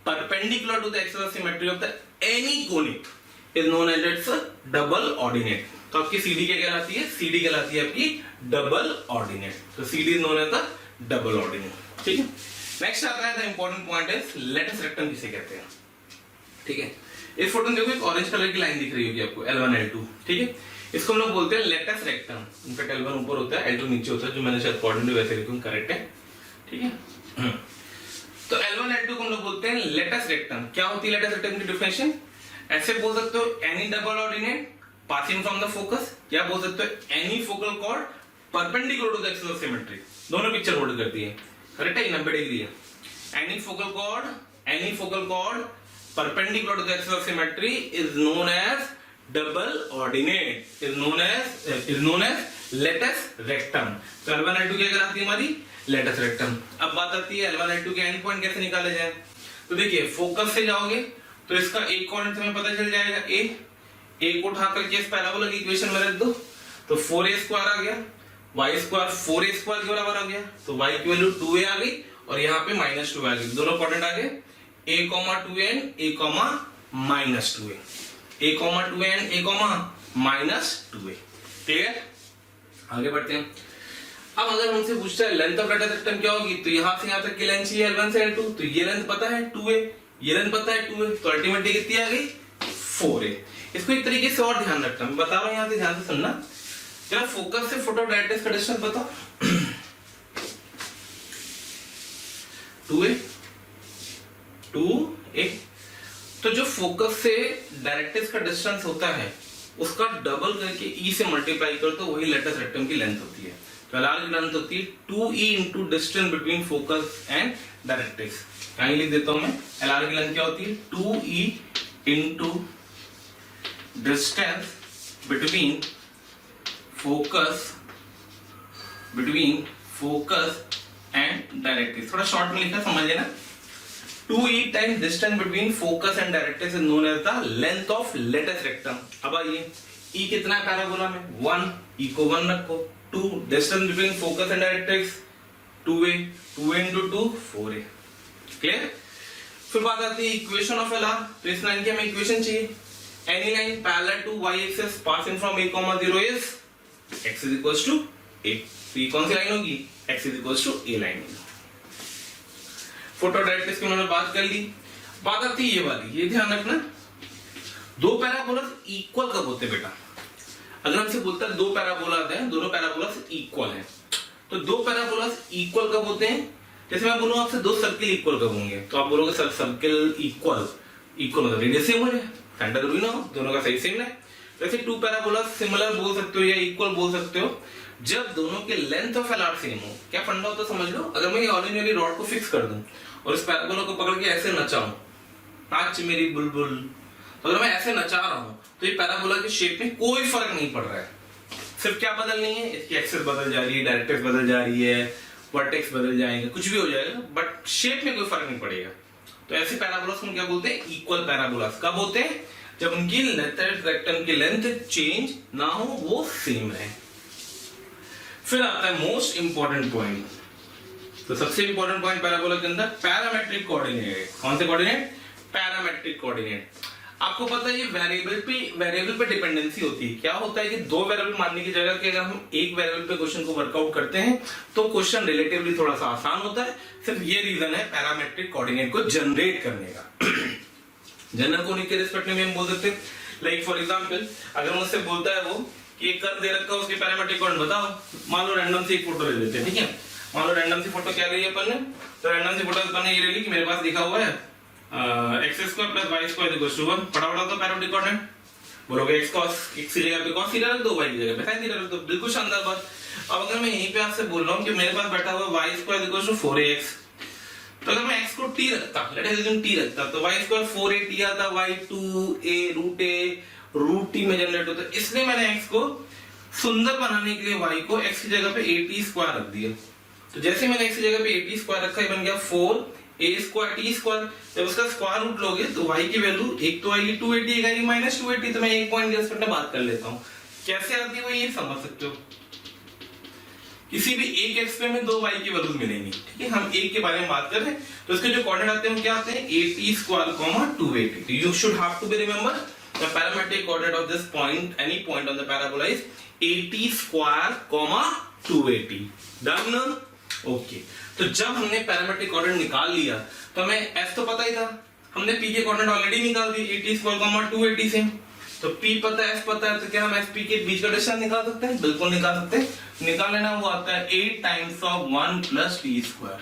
perpendicular to the axis of symmetry of the any conic is known as its double ordinate। तो आपकी CD क्या कहलाती है? CD कहलाती है आपकी double ordinate. तो CD is known as the double ordinate, ठीक है। नेक्स्ट आता है the important point is latus rectum किसे कहते हैं, ठीक है। इस फोटो में देखो एक ऑरेंज कलर की लाइन दिख रही होगी आपको L1 L2, ठीक है। इसको हम लोग बोलते हैं लेटस रेक्टम। इनका L1 ऊपर होता है, L2 नीचे होता है, जो मैंने शायद कोऑर्डिनेट वैसे लिखूं, करेक्ट है, ठीक है। तो L1 L2 को हम लोग बोलते हैं लेटस रेक्टम। क्या होती है लेटस रेक्टम की डिफिनेशन? ऐसे बोल सकते हो any double ordinate passing from the focus, या बोल सकते हो any focal chord perpendicular to the axis of symmetry. दोनों पिक्चर होल्ड करती है, करेक्ट है, 90 डिग्री है। Any focal chord perpendicular to the axis of symmetry is known as double ordinate, is known as latus rectum. तो L1 L2 क्या कहलाती है हमारी? Latus rectum. अब बात आती है L1 L2 के एंड पॉइंट कैसे निकाले जाए। तो देखिए फोकस से जाओगे तो इसका एक कोऑर्डिनेट हमें पता चल जाएगा a को उठा करके इस पैराबोला की इक्वेशन में रख दो, तो 4a² आ गया, y² 4a² के बराबर आ गया, तो y की वैल्यू 2a आ गई और यहाँ पे -2 आ गई। दोनों कोऑर्डिनेट आ गए a, 2n a, -2a, a, 2n a, -2a, clear. आगे बढ़ते हैं। अब अगर हमसे पूछता है लेंथ ऑफ लेटस रेक्टम क्या होगी, तो यहां से यहां तक की लेंथ चाहिए L1 से L2, तो ये लेंथ पता है 2a, ये लेंथ पता है 2a, तो अल्टीमेटली कितनी आ गई 4a। इसको एक तरीके से और ध्यान रखना, मैं बता रहा हूं, यहां से ध्यान से सुनना। जरा फोकस से फोटो डायरेक्ट्रिक्स का डिस्टेंस बताओ। 2a। तो जो फोकस से डायरेक्ट्रिक्स का डिस्टेंस होता है उसका डबल करके e से मल्टीप्लाई कर तो वही लेटस रेक्टम की लेंथ होती है। तो LR की लेंथ होती है 2e into distance between focus and directrix. कहीं लिख देता हूं मैं, LR की लेंथ क्या होती है 2e into distance between focus and directrix. थोड़ा शॉर्ट में लिखा, समझ लेना। 2e times distance between focus and directrix is known as the length of latus rectum. अब आइए e कितना है पैराबोला में 1, e को 1 रखो, 2 distance between focus and directrix 2a, 2a into 2 4a, clear. फिर बात आती है इक्वेशन ऑफ LR। तो इस लाइन की हमें इक्वेशन चाहिए। Any line parallel to y axis passing from a, 0 is x is equals to a। तो ये कौन सी लाइन होगी? x is equals to a line होगी। फोटो डायरेक्ट्रिक्स की उन्होंने बात कर ली। बात आती है ये वाली, ये ध्यान रखना, दो पैराबोलास इक्वल कब होते हैं बेटा? अगर हमसे बोलता है दो पैराबोलास हैं, दोनों पैराबोलास इक्वल हैं, तो दो पैराबोलास इक्वल कब होते हैं? जैसे मैं बोलूं आपसे दो सर्किल इक्वल कब होंगे, तो आप बोलोगे सर सर्किल इक्वल मतलब रेडियस सेम हो जाए, सेंटर जरूरी ना हो, दोनों का सही सेम है। वैसे टू पैराबोलास सिमिलर बोल सकते हो या इक्वल बोल सकते हो जब दोनों के लेंथ ऑफ LR सेम हो। क्या फंडा होता समझ लो। अगर मैं ये ऑरेंज वाली रॉड को फिक्स कर दूं और इस पैराबोला को पकड़ के ऐसे नचाऊं, नाच मेरी बुलबुल, तो अगर मैं ऐसे नचा रहा हूं तो ये पैराबोला के शेप में कोई फर्क नहीं पड़ रहा है। सिर्फ क्या बदल नहीं है, इसकी एक्सिस बदल जा रही है, डायरेक्ट्रिक्स बदल जा रही है, वर्टेक्स बदल जाएंगे, कुछ भी हो जाएगा, बट शेप में कोई फर्क नहीं पड़ेगा। तो ऐसे पैराबोलास को क्या बोलते हैं? Equal parabolas. कब होते हैं? जब उनकी लेटस रेक्टम की लेंथ चेंज ना हो, वो सेम रहे। फिर आता है मोस्ट इंपॉर्टेंट पॉइंट। तो सबसे इंपॉर्टेंट पॉइंट पैराबोला के अंदर पैरामेट्रिक कोऑर्डिनेट। कौन से कोऑर्डिनेट? Parametric coordinate. आपको पता है ये वेरिएबल पे डिपेंडेंसी होती है। क्या होता है कि दो वेरिएबल मानने की जगह कि अगर हम एक वेरिएबल पे क्वेश्चन को वर्कआउट करते हैं तो क्वेश्चन रिलेटिवली थोड़ा सा आसान होता है। सिर्फ ये रीजन है पैरामेट्रिक कोऑर्डिनेट को जनरेट करने का। जनरल कोनिक के रिस्पेक्ट में हम बोल सकते हैं, लाइक फॉर एग्जांपल अगर मुझसे बोलता है वो कि एक कर्व दे रखा है, उसके पैरामेट्रिक कोऑर्डिनेट बताओ। मान लो रैंडम से एक फोटो ले लेते हैं, ठीक है। मान लो रैंडम सी फोटो क्या ली है अपन ने, तो रैंडम सी फोटो अपन ने ये ले ली कि मेरे पास लिखा हुआ है x² + y² = 1। फटाफट तो पैरामेट्रिक कोऑर्डिनेट बोलोगे x cos, x की जगह पे cos थीटा रख दो, y की जगह पे sin थीटा रख दो, बिल्कुल शानदार बात। अब अगर मैं यहीं पे आपसे बोल रहा हूं कि मेरे पास बैठा हुआ y² = 4ax, तो अगर मैं x को t रखता, लेट अस अज्यूम t रखता, तो y² 4at आता, y 2a √t में जनरेट होता। इसलिए मैंने x को सुंदर बनाने के लिए y को x की जगह पे at² रख दिया। तो जैसे मैंने x की जगह पे at² रखा, ये बन गया 4 ए स्क्वायर टी स्क्वायर, जब उसका स्क्वायर रूट लोगे तो y की वैल्यू एक तो आएगी 280, एक आएगी -280। तो मैं एक पॉइंट के रिस्पेक्ट में बात कर लेता हूँ, कैसे आती है वो ये समझ सकते हो। किसी भी एक एक्स पे में दो y की वैल्यूज मिलेंगी, ठीक है। हम एक के बारे में बात कर रहे हैं तो इसके जो कोऑर्डिनेट आते हैं वो क्या आते हैं, at square 280। You should have to be remember the parametric coordinate of this point, any point on the parabola is at square 280। Done, okay. तो जब हमने पैरामेट्रिक कोऑर्डिनेट निकाल लिया तो हमें s तो पता ही था, हमने p के कोऑर्डिनेट ऑलरेडी निकाल दिए at स्क्वायर 280 से। तो p पता है, s पता है, तो क्या हम sp के बीच का डिस्टेंस निकाल सकते हैं? बिल्कुल निकाल सकते हैं। निकाल लेना, वो आता है 8 times of 1 plus t square.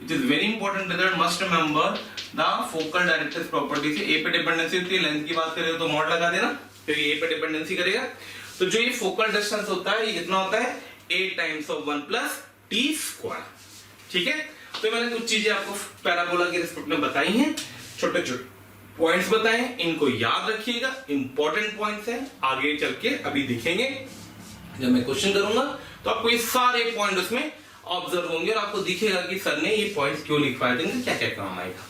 It is very important that must remember the focal directrix property से a पे डिपेंडेंसी होती है, लेंथ की बात करें तो मॉड लगा देना, फिर a पे डिपेंडेंसी करेगा। तो जो ये फोकल डिस्टेंस होता है ये कितना होता है, 8 times of 1 plus t square, ठीक है। तो मैंने कुछ चीजें आपको पैराबोला के रिस्पेक्ट में बताई हैं, छोटे छोटे पॉइंट्स बताए, इनको याद रखिएगा, इंपॉर्टेंट पॉइंट्स हैं, आगे चल के अभी दिखेंगे जब मैं क्वेश्चन करूंगा तो आपको ये सारे पॉइंट उसमें ऑब्जर्व होंगे और आपको दिखेगा कि सर ने ये पॉइंट्स क्यों लिखवाए थे, क्या क्या काम आएगा,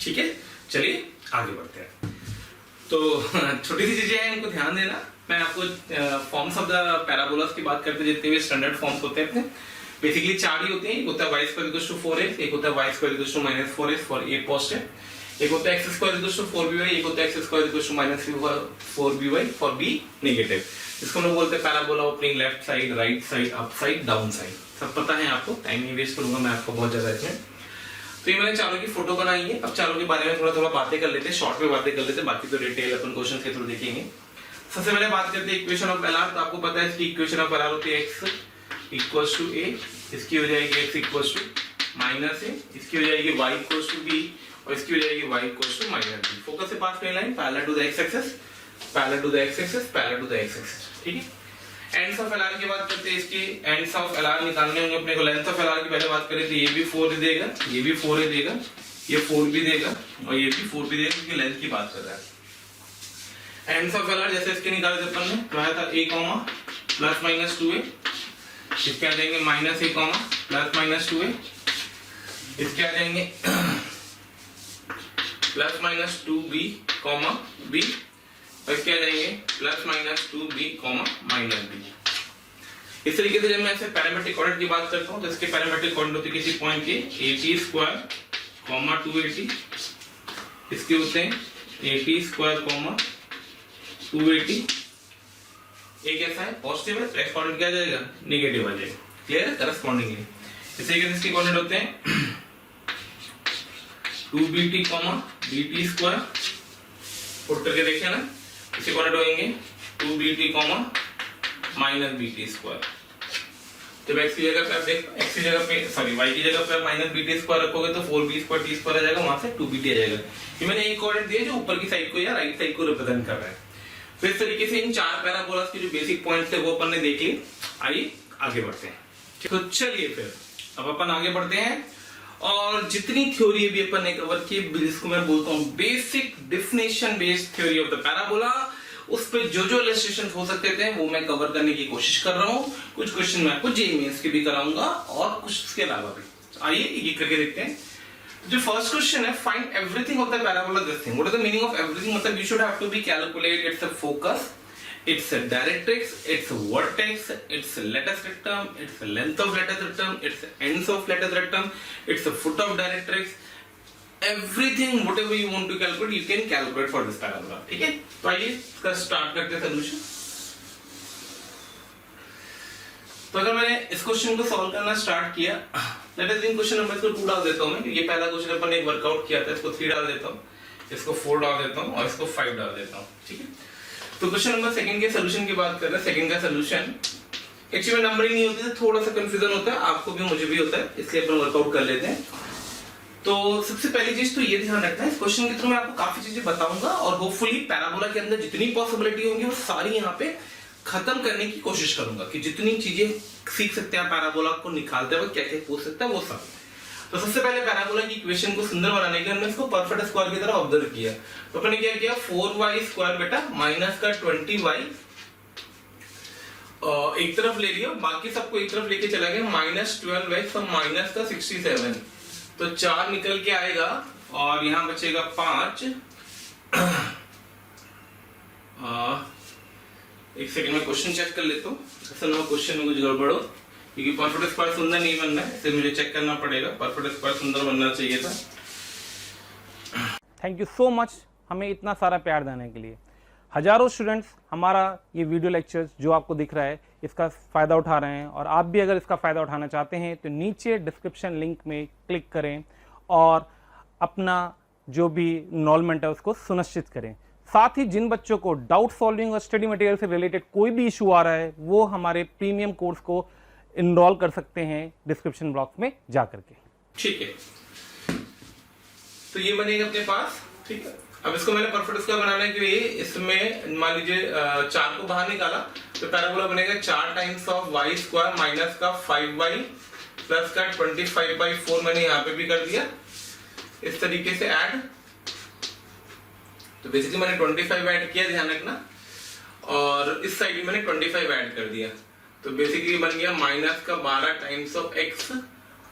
ठीक है। चलिए आगे बढ़ते हैं। तो छोटी सी चीजें हैं, इनको ध्यान देना। मैं आपको फॉर्म्स ऑफ द पैराबोलास की बात करते, जितने भी स्टैंडर्ड फॉर्म्स होते हैं अपने, बेसिकली 4 ही होते हैं। एक होता है y स्क्वायर 4x, एक होता है y square -4x for a positive, एक होता है x स्क्वायर 4by, एक होता है x square -4by for b negative. इसको हम लोग बोलते हैं parabola opening left side, right side, up side, down side, सब पता है आपको, टाइम नहीं वेस्ट करूंगा मैं आपको बहुत ज्यादा इसमें। तो ये मैंने चारों की फोटो बनाई है। अब चारों के बारे में थोड़ा थोड़ा बातें कर लेते हैं, शॉर्ट में बातें कर लेते हैं, बाकी तो डिटेल अपन क्वेश्चन के थ्रू देखेंगे। सबसे पहले बात करते हैं इक्वेशन ऑफ एलआर। तो आपको पता है इसकी इक्वेशन ऑफ एलआर होती है x इक्वल्स टू a, इसकी हो जाएगी x इक्वल्स टू -a, इसकी हो जाएगी y इक्वल्स टू b, और इसकी हो जाएगी y equals to -b। Focus से पास ट्रेन line parallel to the x axis, parallel to the x axis, parallel to the x axis, ठीक है। एंड्स ऑफ एलआर की बात करते हैं, इसके एंड्स ऑफ एलआर निकालने होंगे अपने को। लेंथ ऑफ एलआर की पहले बात करें तो ये भी 4 देगा, ये भी 4 देगा, ये 4 भी देगा और ये भी 4 भी देगा, क्योंकि लेंथ की बात कर रहा है। एंड्स ऑफ एलआर जैसे इसके निकाले थे अपन ने, तो आया था a प्लस -2a, इसके आ जाएंगे -a प्लस -2a, इसके आ जाएंगे +-2b, b, और इसके आ जाएंगे +-2b, -b। इस तरीके से जब मैं ऐसे पैरामेट्रिक कोऑर्डिनेट की बात करता हूं तो इसके पैरामेट्रिक कोऑर्डिनेट होते हैं किसी पॉइंट के at स्क्वायर, 280, इसके होते हैं at स्क्वायर, 280। एक ऐसा है पॉजिटिव है, एक्स कोऑर्डिनेट क्या आ जाएगा, नेगेटिव आ जाएगा, क्लियर है, करस्पॉन्डिंगली। इस तरीके से इसके कोऑर्डिनेट होते हैं 2bt, bt स्क्वायर, पुट करके देखिए ना, इसके कोऑर्डिनेट होंगे 2bt, -bt स्क्वायर। जब x की जगह पे आप देख, x की जगह पे सॉरी y की जगह पे आप -bt स्क्वायर रखोगे तो 4b स्क्वायर t स्क्वायर आ जाएगा, वहां से 2bt आ जाएगा। ये मैंने एक कोऑर्डिनेट दिया जो ऊपर की साइड को या राइट साइड को रिप्रेजेंट कर रहा है। तो इस तरीके से इन 4 पैराबोलास के जो बेसिक पॉइंट्स थे वो अपन ने देख लिए। आइए आगे बढ़ते हैं। तो चलिए फिर अब अपन आगे बढ़ते हैं और जितनी थ्योरी भी अपन ने कवर की, जिसको मैं बोलता हूँ basic definition based theory of the parabola, उस पे जो जो इलस्ट्रेशन हो सकते थे वो मैं कवर करने की कोशिश कर रहा हूँ। कुछ क्वेश्चन मैं आपको जेईई मेंस के भी कराऊंगा और कुछ इसके अलावा भी। आइए ये करके देखते हैं। जो फर्स्ट क्वेश्चन है, find everything of the parabola this thing. What is the meaning of everything? मतलब you should have to be calculate its a focus, its a directrix, its a vertex, its a lattice rectum, its a length of lattice rectum, its ends of lattice rectum, its a foot of directrix, everything whatever you want to calculate you can calculate for this parabola, ठीक है। तो आइए इसका start करते हैं solution. तो अगर मैंने इस क्वेश्चन को सॉल्व करना स्टार्ट किया, लेट अस इन क्वेश्चन नंबर 2 डाल देता हूं मैं। ये पहला क्वेश्चन अपन ने वर्कआउट किया था, इसको 3 डाल देता हूं, इसको 4 डाल देता हूं और इसको 5 डाल देता हूं, ठीक है। तो क्वेश्चन नंबर सेकंड के सॉल्यूशन की बात कर रहे हैं। सेकंड का सॉल्यूशन एक्चुअली में नंबरिंग नहीं होती है, थोड़ा सा कंफ्यूजन होता है, आपको भी मुझे भी होता है, इसलिए अपन वर्कआउट कर लेते हैं। तो सबसे पहली चीज तो ये ध्यान रखना है, इस क्वेश्चन के थ्रू मैं आपको काफी चीजें बताऊंगा और होपफुली पैराबोला के अंदर जितनी पॉसिबिलिटी होंगी वो सारी यहाँ पे खत्म करने की कोशिश करूंगा कि जितनी चीजें सीख सकते हैं पैराबोला को निकालते वक्त क्या क्या पूछ सकते हैं वो सब। तो सबसे पहले पैराबोला की इक्वेशन को सुंदर बनाने के लिए हमने इसको परफेक्ट स्क्वायर की तरह ऑब्जर्व किया। तो अपने क्या किया, 4y स्क्वायर बेटा माइनस का 20y एक तरफ ले लिया, बाकी सबको एक तरफ लेके चला गया, -12x और माइनस का 67 तो 4 निकल के आएगा और यहाँ बचेगा 5। एक सेकंड में क्वेश्चन चेक कर लेता हूँ, असल में क्वेश्चन में कुछ गड़बड़ हो, क्योंकि परफेक्ट स्क्वायर सुंदर नहीं बनना है, इसे मुझे चेक करना पड़ेगा। परफेक्ट स्क्वायर सुंदर बनना चाहिए था। थैंक यू सो मच हमें इतना सारा प्यार देने के लिए। हजारों स्टूडेंट्स हमारा ये वीडियो लेक्चर्स जो आपको दिख रहा है इसका फ़ायदा उठा रहे हैं, और आप भी अगर इसका फ़ायदा उठाना चाहते हैं तो नीचे डिस्क्रिप्शन लिंक में क्लिक करें और अपना जो भी इनरोलमेंट है उसको सुनिश्चित करें। साथ ही जिन बच्चों को डाउट सॉल्विंग और स्टडी मटेरियल से रिलेटेड कोई भी इशू आ रहा है वो हमारे प्रीमियम कोर्स को इनरोल कर सकते हैं डिस्क्रिप्शन बॉक्स में जा करके। ठीक है, तो ये बनेगा अपने पास। ठीक है, अब इसको मैंने परफेक्ट स्क्वायर बनाने के लिए इसमें मान लीजिए 4 को बाहर निकाला तो पैराबोला बनेगा 4 times of y square minus का 5y प्लस का 25/4 मैंने यहाँ पे भी कर दिया इस तरीके से ऐड। तो बेसिकली मैंने 25 ऐड किया, ध्यान रखना, और इस साइड में मैंने 25 ऐड कर दिया। तो बेसिकली बन गया माइनस का 12 टाइम्स ऑफ x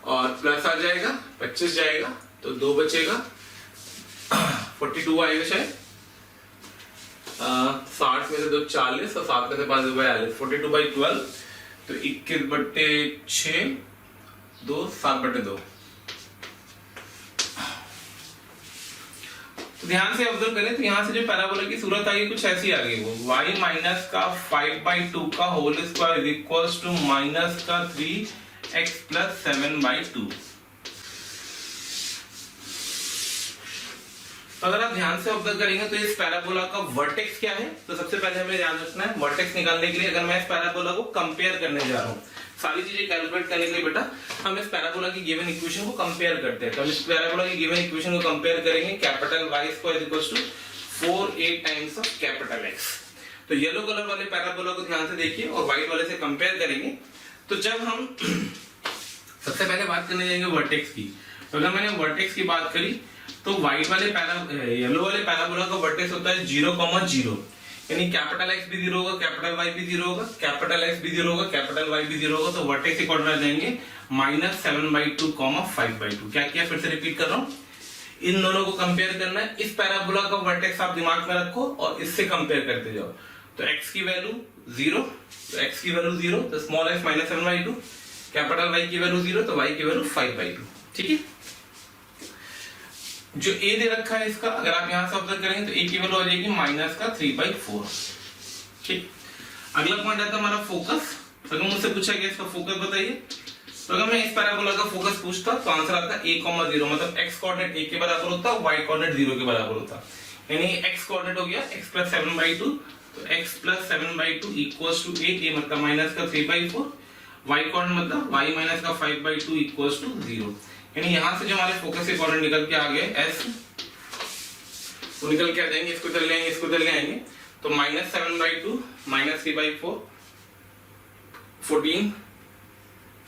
और प्लस आ जाएगा 25 जाएगा तो 2 बचेगा 42 आएगा शायद। 60 में से 2 40 और 7 में से 5 42, 42/12 तो 21/6 2 7/2। तो ध्यान से ऑब्जर्व करें तो यहाँ से जो पैराबोला की सूरत आई कुछ ऐसी आ गई, वो y माइनस का 5/2 का whole square is equals to minus का 3x प्लस 7/2। तो अगर आप ध्यान से ऑब्जर्व करेंगे तो इस पैराबोला का वर्टेक्स क्या है, तो सबसे पहले हमें ध्यान रखना है वर्टेक्स निकालने के लिए अगर मैं इस पैराबोला को कंपेयर करने जा रहा हूँ, सारी चीजें कैलकुलेट करने के लिए बेटा हम इस पैराबोला की गिवन इक्वेशन को कंपेयर करते हैं। तो हम इस पैराबोला की गिवन इक्वेशन को कंपेयर करेंगे, capital y square equals to 4a times of capital x। तो येलो कलर वाले पैराबोला को ध्यान से देखिए और व्हाइट वाले से कंपेयर करेंगे। तो जब हम सबसे पहले बात करने जाएंगे वर्टेक्स की, तो अगर मैंने वर्टेक्स की बात करी तो व्हाइट वाले येलो वाले पैराबोला का वर्टेक्स होता है 0,0, यानी कैपिटल x भी 0 होगा, कैपिटल y भी 0 होगा, कैपिटल x भी 0 होगा, कैपिटल y भी 0 होगा। तो वर्टेक्स इक्वल आ जाएंगे -7/2, 5/2। क्या किया, फिर से रिपीट कर रहा हूँ, इन दोनों को कंपेयर करना है। इस पैराबोला का वर्टेक्स आप दिमाग में रखो और इससे कंपेयर करते जाओ। तो x की वैल्यू 0, तो x की वैल्यू 0 तो स्मॉल x -7/2, कैपिटल y की वैल्यू 0 तो y की वैल्यू 5/2। ठीक है, जो a दे रखा है इसका अगर आप यहां से ऑब्जर्व करेंगे तो a की वैल्यू आ जाएगी माइनस का 3/4। ठीक, अगला पॉइंट आता है हमारा फोकस। तो अगर मुझसे पूछा गया इसका फोकस बताइए, तो अगर मैं इस पैराबोला का फोकस पूछता तो आंसर आता है a,0, मतलब x कोऑर्डिनेट a के बराबर होता y कोऑर्डिनेट 0 के बराबर होता, यानी x कोऑर्डिनेट हो गया x प्लस 7/2, तो x plus 7/2 equals to a मतलब माइनस का 3/4, y कोऑर्डिनेट मतलब y माइनस का 5/2 इक्वल्स टू 0। यानी यहां से जो हमारे फोकस के कोऑर्डिनेट निकल के आ गए s, वो निकल के आ जाएंगे, इसको चल जाएंगे, इसको चल जाएंगे, तो -7/2 -3/4 14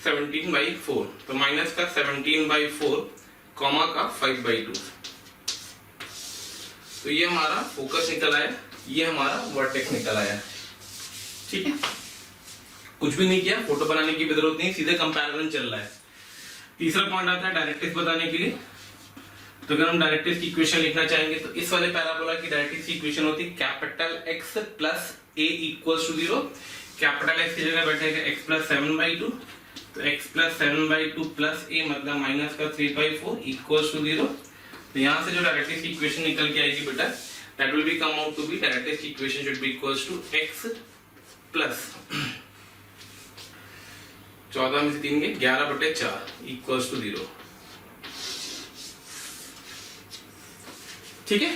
17/4, तो माइनस का 17/4 कॉमा का 5/2। तो ये हमारा फोकस निकल आया, ये हमारा वर्टेक्स निकल आया। ठीक है, कुछ भी नहीं किया, फोटो बनाने की भी जरूरत नहीं, सीधे कंपैरिजन चल रहा है। तीसरा पॉइंट आता है डायरेक्ट्रिक्स बताने के लिए। तो अगर हम डायरेक्ट्रिक्स की इक्वेशन लिखना चाहेंगे तो इस वाले पैराबोला की डायरेक्ट्रिक्स की इक्वेशन होती है capital x plus a equals to 0। Capital x की जगह बैठेगा x प्लस 7/2, तो x प्लस 7/2 प्लस a मतलब माइनस का 3/4 इक्वल्स टू 0। तो यहाँ से जो डायरेक्ट्रिक्स की इक्वेशन निकल के आएगी बेटा, that will be come out to be directrix की equation should be equals to x plus 14 में से 3 गए 11/4 इक्वल्स टू 0। ठीक है,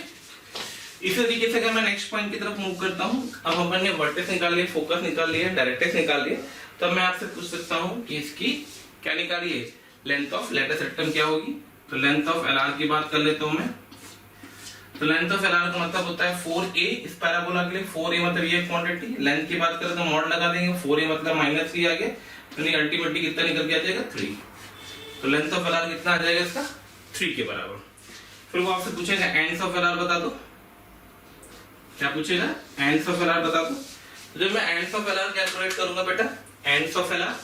इसी तरीके से अगर मैं नेक्स्ट पॉइंट की तरफ मूव करता हूं, अब अपन ने वर्टेक्स निकाल लिया, फोकस निकाल लिया, डायरेक्ट्रिक्स निकाल लिया, तब मैं आपसे पूछ सकता हूं कि इसकी क्या निकालिए, लेंथ ऑफ लेटेस्ट रेक्टम क्या होगी। तो लेंथ ऑफ एलआर की बात कर लेता हूं मैं। तो लेंथ ऑफ एलआर का मतलब होता है 4a, इस पैराबोला के लिए 4a मतलब ये क्वांटिटी, लेंथ की बात करें तो मॉड लगा देंगे, 4a मतलब -3 आ गया, यानी अल्टीमेटली कितना निकल के आ जाएगा 3। तो लेंथ ऑफ एलआर कितना आ जाएगा इसका 3 के बराबर। फिर वो आपसे पूछेगा एंड्स ऑफ एलआर बता दो, क्या पूछेगा, एंड्स ऑफ एलआर बता दो। तो जब मैं एंड्स ऑफ एलआर कैलकुलेट करूंगा बेटा, एंड्स ऑफ एलआर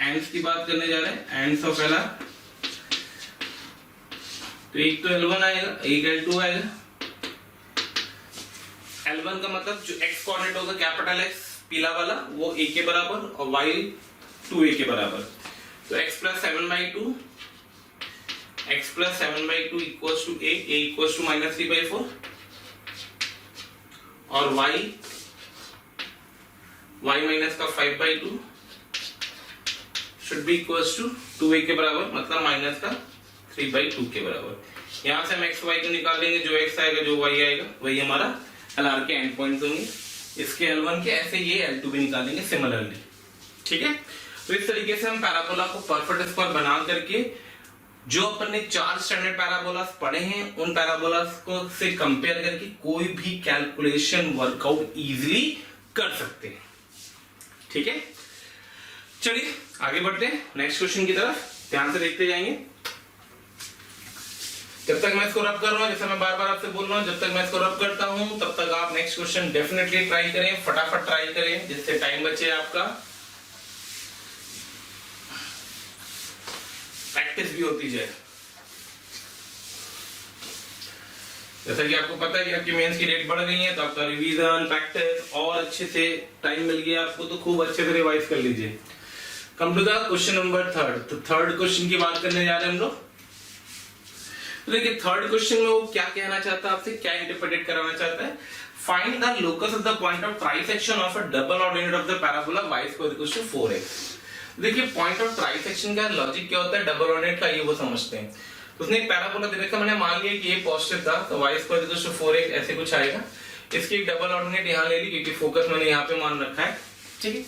एंड्स की बात करने जा रहे हैं, एंड्स ऑफ LR। तो एक तो L1 आएगा, एक L2 आएगा। L1 का मतलब जो x कोऑर्डिनेट होगा कैपिटल X पीला वाला वो a के बराबर और y 2a के बराबर। तो x plus 7/2 equals to a equals to -3/4 और y माइनस का 5/2 should be equals to 2a के बराबर, मतलब माइनस का 3/2 के बराबर। यहां से हम x y को निकाल देंगे, जो x आएगा जो y आएगा वही हमारा LR के एंड पॉइंट्स होंगे। इसके L1 के ऐसे ये L2 भी निकालेंगे सिमिलरली, ठीक है। तो इस तरीके से हम पैराबोला को परफेक्ट स्क्वायर बना करके जो अपन ने 4 स्टैंडर्ड पैराबोलास पढ़े हैं उन पैराबोलास को से कंपेयर करके कोई भी कैलकुलेशन वर्कआउट इजीली कर सकते हैं, ठीक है। चलिए आगे बढ़ते हैं नेक्स्ट क्वेश्चन की तरफ, ध्यान से देखते जाएंगे। जब तक मैं इसको रब कर रहा हूं, जैसे मैं बार बार आपसे बोल रहा हूं, जब तक मैं इसको रब करता हूं तब तक आप नेक्स्ट क्वेश्चन डेफिनेटली ट्राई करें, फटाफट ट्राई करें जिससे टाइम बचे आपका, प्रैक्टिस भी होती जाए। जैसा कि आपको पता है कि आपकी मेंस की डेट बढ़ गई है, तो आपका रिवीजन प्रैक्टिस और अच्छे से टाइम मिल गया आपको, तो खूब अच्छे से रिवाइज कर लीजिए। Come to the question number 3। तो थर्ड क्वेश्चन की बात करने जा रहे हैं हम लोग। तो देखिए थर्ड क्वेश्चन में वो क्या कहना चाहता है आपसे, क्या इंटरप्रेट कराना चाहता है। Find the locus of the point of trisection of a double ordinate of the parabola y square equals to 4x। देखिए पॉइंट ऑफ ट्राइसेक्शन का लॉजिक क्या होता है, डबल ऑर्डिनेट का, ये वो समझते हैं। तो उसने एक पैराबोला दे रखा, मैंने मान लिया कि ये पॉजिटिव था, तो y square equals to 4x ऐसे कुछ आएगा। इसकी एक डबल ऑर्डिनेट यहां ले ली क्योंकि फोकस मैंने यहां पे मान रखा है, ठीक है।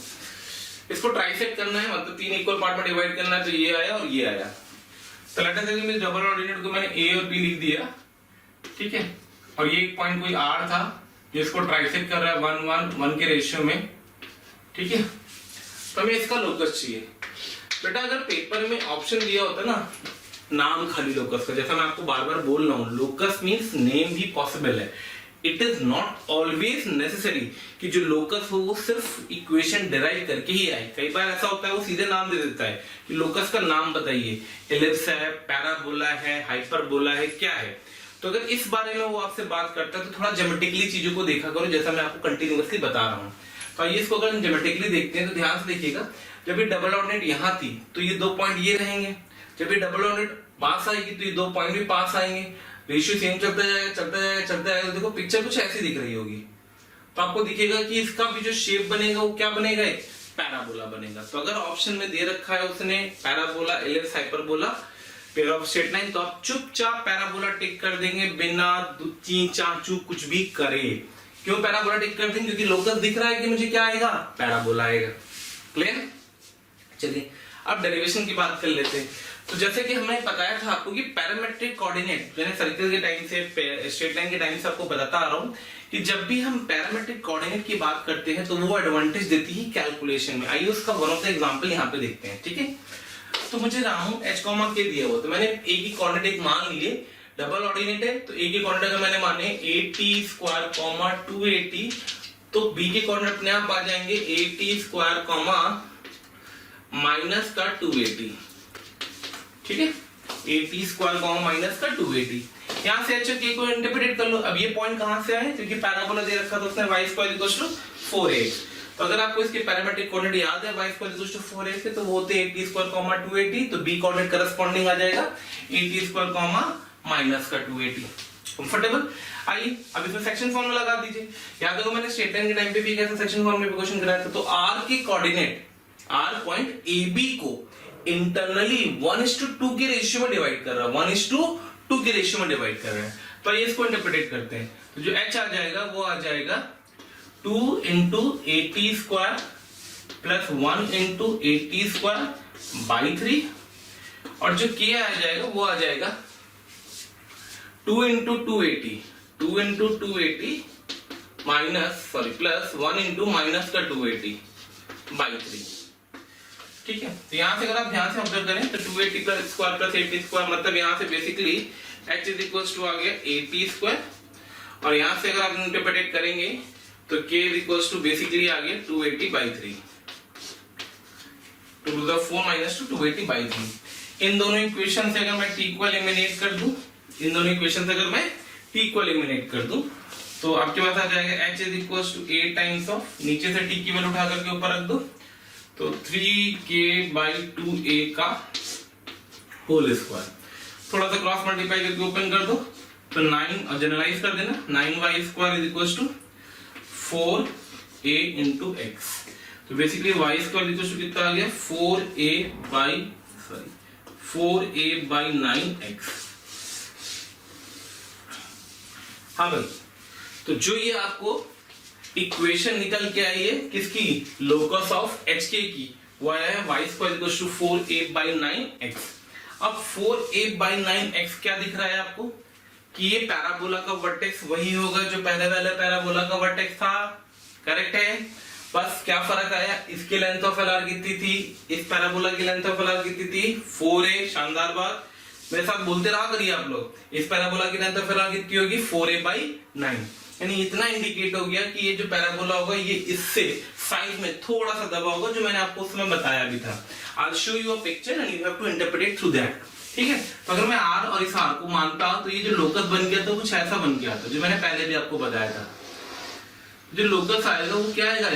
इसको ट्राइसेक्ट करना है, मतलब 3 इक्वल पार्ट में डिवाइड करना है, तो ये आया और ये आया। तो लेट अस अज्यूम इस डबल ऑर्डिनेट को मैंने a और b लिख दिया, ठीक है। और ये एक पॉइंट कोई r था जिसको ट्राइसेक्ट कर रहा है 1 1 1 के रेशियो में, ठीक है। तो हमें इसका लोकस चाहिए। बेटा अगर पेपर में ऑप्शन दिया होता ना नाम खाली लोकस का, जैसा मैं आपको बार बार बोल रहा हूं, लोकस मींस नेम भी पॉसिबल है। It is not always necessary कि जो लोकस हो वो सिर्फ इक्वेशन डिराइव करके ही आए। कई बार ऐसा होता है वो सीधे नाम दे देता है कि लोकस का नाम बताइए, एलिप्स है, पैराबोला है, हाइपरबोला है, क्या है। तो अगर इस बारे में वो आपसे बात करता है तो थोड़ा ज्योमेट्रिकली चीजों को देखा करो, जैसा मैं आपको कंटिन्यूअसली बता रहा हूँ। तो आइए इसको अगर हम ज्योमेट्रिकली देखते हैं तो ध्यान से देखिएगा, जब ये डबल ऑर्डिनेट यहाँ थी तो ये 2 पॉइंट ये रहेंगे, जब ये डबल ऑर्डिनेट पास आएगी तो ये 2 पॉइंट भी पास आएंगे, रेशियो सेम चलता जाएगा चलता जाएगा चलता जाएगा। देखो पिक्चर कुछ ऐसी दिख रही होगी, तो आपको दिखेगा कि इसका भी जो शेप बनेगा वो क्या बनेगा, एक पैराबोला बनेगा। तो अगर ऑप्शन में दे रखा है उसने parabola, ellipse, hyperbola, pair of straight line, तो आप चुपचाप पैराबोला टिक कर देंगे बिना ची चाचू कुछ भी करे। क्यों पैराबोला टिक कर देंगे, क्योंकि लोकस दिख रहा है कि मुझे क्या आएगा, पैराबोला आएगा। क्लियर। चलिए अब डेरिवेशन की बात कर लेते हैं। तो जैसे कि हमने बताया था आपको कि पैरामेट्रिक कोऑर्डिनेट, मैंने सर्कल के टाइम से, स्ट्रेट लाइन के टाइम से आपको बताता आ रहा हूं कि जब भी हम पैरामेट्रिक कोऑर्डिनेट की बात करते हैं तो वो एडवांटेज देती है कैलकुलेशन में। आइए उसका वन ऑफ द एग्जांपल यहाँ पे देखते हैं, ठीक है। तो मुझे राहु h कॉमा के दिया हुआ, तो मैंने a की कोऑर्डिनेट एक मान लिए, डबल ऑर्डिनेट है तो a की कोऑर्डिनेट अगर मैंने माने at स्क्वायर 2at, तो b के कोऑर्डिनेट अपने आप आ जाएंगे at स्क्वायर माइनस का 2at, ठीक है। at स्क्वायर माइनस का 2at। यहाँ से h के को इंटरप्रेट कर लो। अब ये पॉइंट कहां से आए, क्योंकि पैराबोला दे रखा था उसने y square equals to 4x। तो अगर आपको इसके पैरामेट्रिक कोऑर्डिनेट याद है y square equals to 4x के, तो वो होते at स्क्वायर 2at, तो b कोऑर्डिनेट करस्पॉन्डिंग आ जाएगा at स्क्वायर माइनस का 2at। कंफर्टेबल। आइए अब इसमें सेक्शन फॉर्म में लगा दीजिए। याद होगा मैंने स्ट्रेट लाइन के टाइम पे भी कैसे सेक्शन फॉर्म में क्वेश्चन कराया था। तो r के कोऑर्डिनेट, r पॉइंट ab को इंटरनली 1:2 के रेशियो में डिवाइड कर रहा है, 1:2 के रेशियो में डिवाइड कर रहे हैं। तो ये इसको इंटरप्रेट करते हैं। तो जो h आ जाएगा वो आ जाएगा 2 into at square plus 1 into at square by 3, और जो k आ जाएगा वो आ जाएगा 2 into 2at minus plus 1 into minus का 2at बाई 3, ठीक है। तो यहाँ से अगर आप ध्यान से ऑब्जर्व करें तो 2at plus square plus at square, मतलब यहाँ से basically h is equals to आ गया at स्क्वायर, और यहाँ से अगर आप इंटरप्रेट करेंगे तो k is equals to basically आ गया 2at by 3। 2 to the 4 minus 2 280/3। इन दोनों इक्वेशन से अगर मैं t को एलिमिनेट कर दूं, इन दोनों इक्वेशन से अगर मैं t को एलिमिनेट कर दूं तो आपके पास आ जाएगा h is equal to a times of, नीचे से t की वैल्यू उठा करके ऊपर रख दो तो 3k/2a का होल स्क्वायर, थोड़ा सा क्रॉस मल्टीप्लाई करके ओपन कर दो तो 9 और जनरलाइज कर देना, 9y² is equal to 4a into x। तो बेसिकली y² इक्वल टू कितना आ गया 4a/9x। हाँ भाई, तो जो ये आपको इक्वेशन निकल के आई है किसकी, लोकस ऑफ hk की, वो आया है y² इक्वल टू 4a/9x। अब 4a/9x क्या दिख रहा है आपको कि ये पैराबोला का वर्टेक्स वही होगा जो पहले वाले पैराबोला का वर्टेक्स था, करेक्ट है। बस क्या फर्क आया, इसकी लेंथ ऑफ एलआर कितनी थी, इस पैराबोला की लेंथ ऑफ एलआर कितनी थी 4a। शानदार बात, मेरे साथ बोलते रहा करिए आप लोग, इस पैराबोला की लेंथ ऑफ एलआर कितनी होगी 4a/9। यानी इतना इंडिकेट हो गया कि ये जो पैराबोला होगा ये इससे साइड में थोड़ा सा दबा होगा, जो मैंने आपको उसमें बताया भी था। I will show you a picture and you have to interpret through that, ठीक है। तो अगर मैं r और इस r को मानता तो ये जो लोकस बन गया था कुछ ऐसा बन गया था, जो मैंने पहले भी आपको बताया था। जो लोकस आएगा वो क्या आएगा,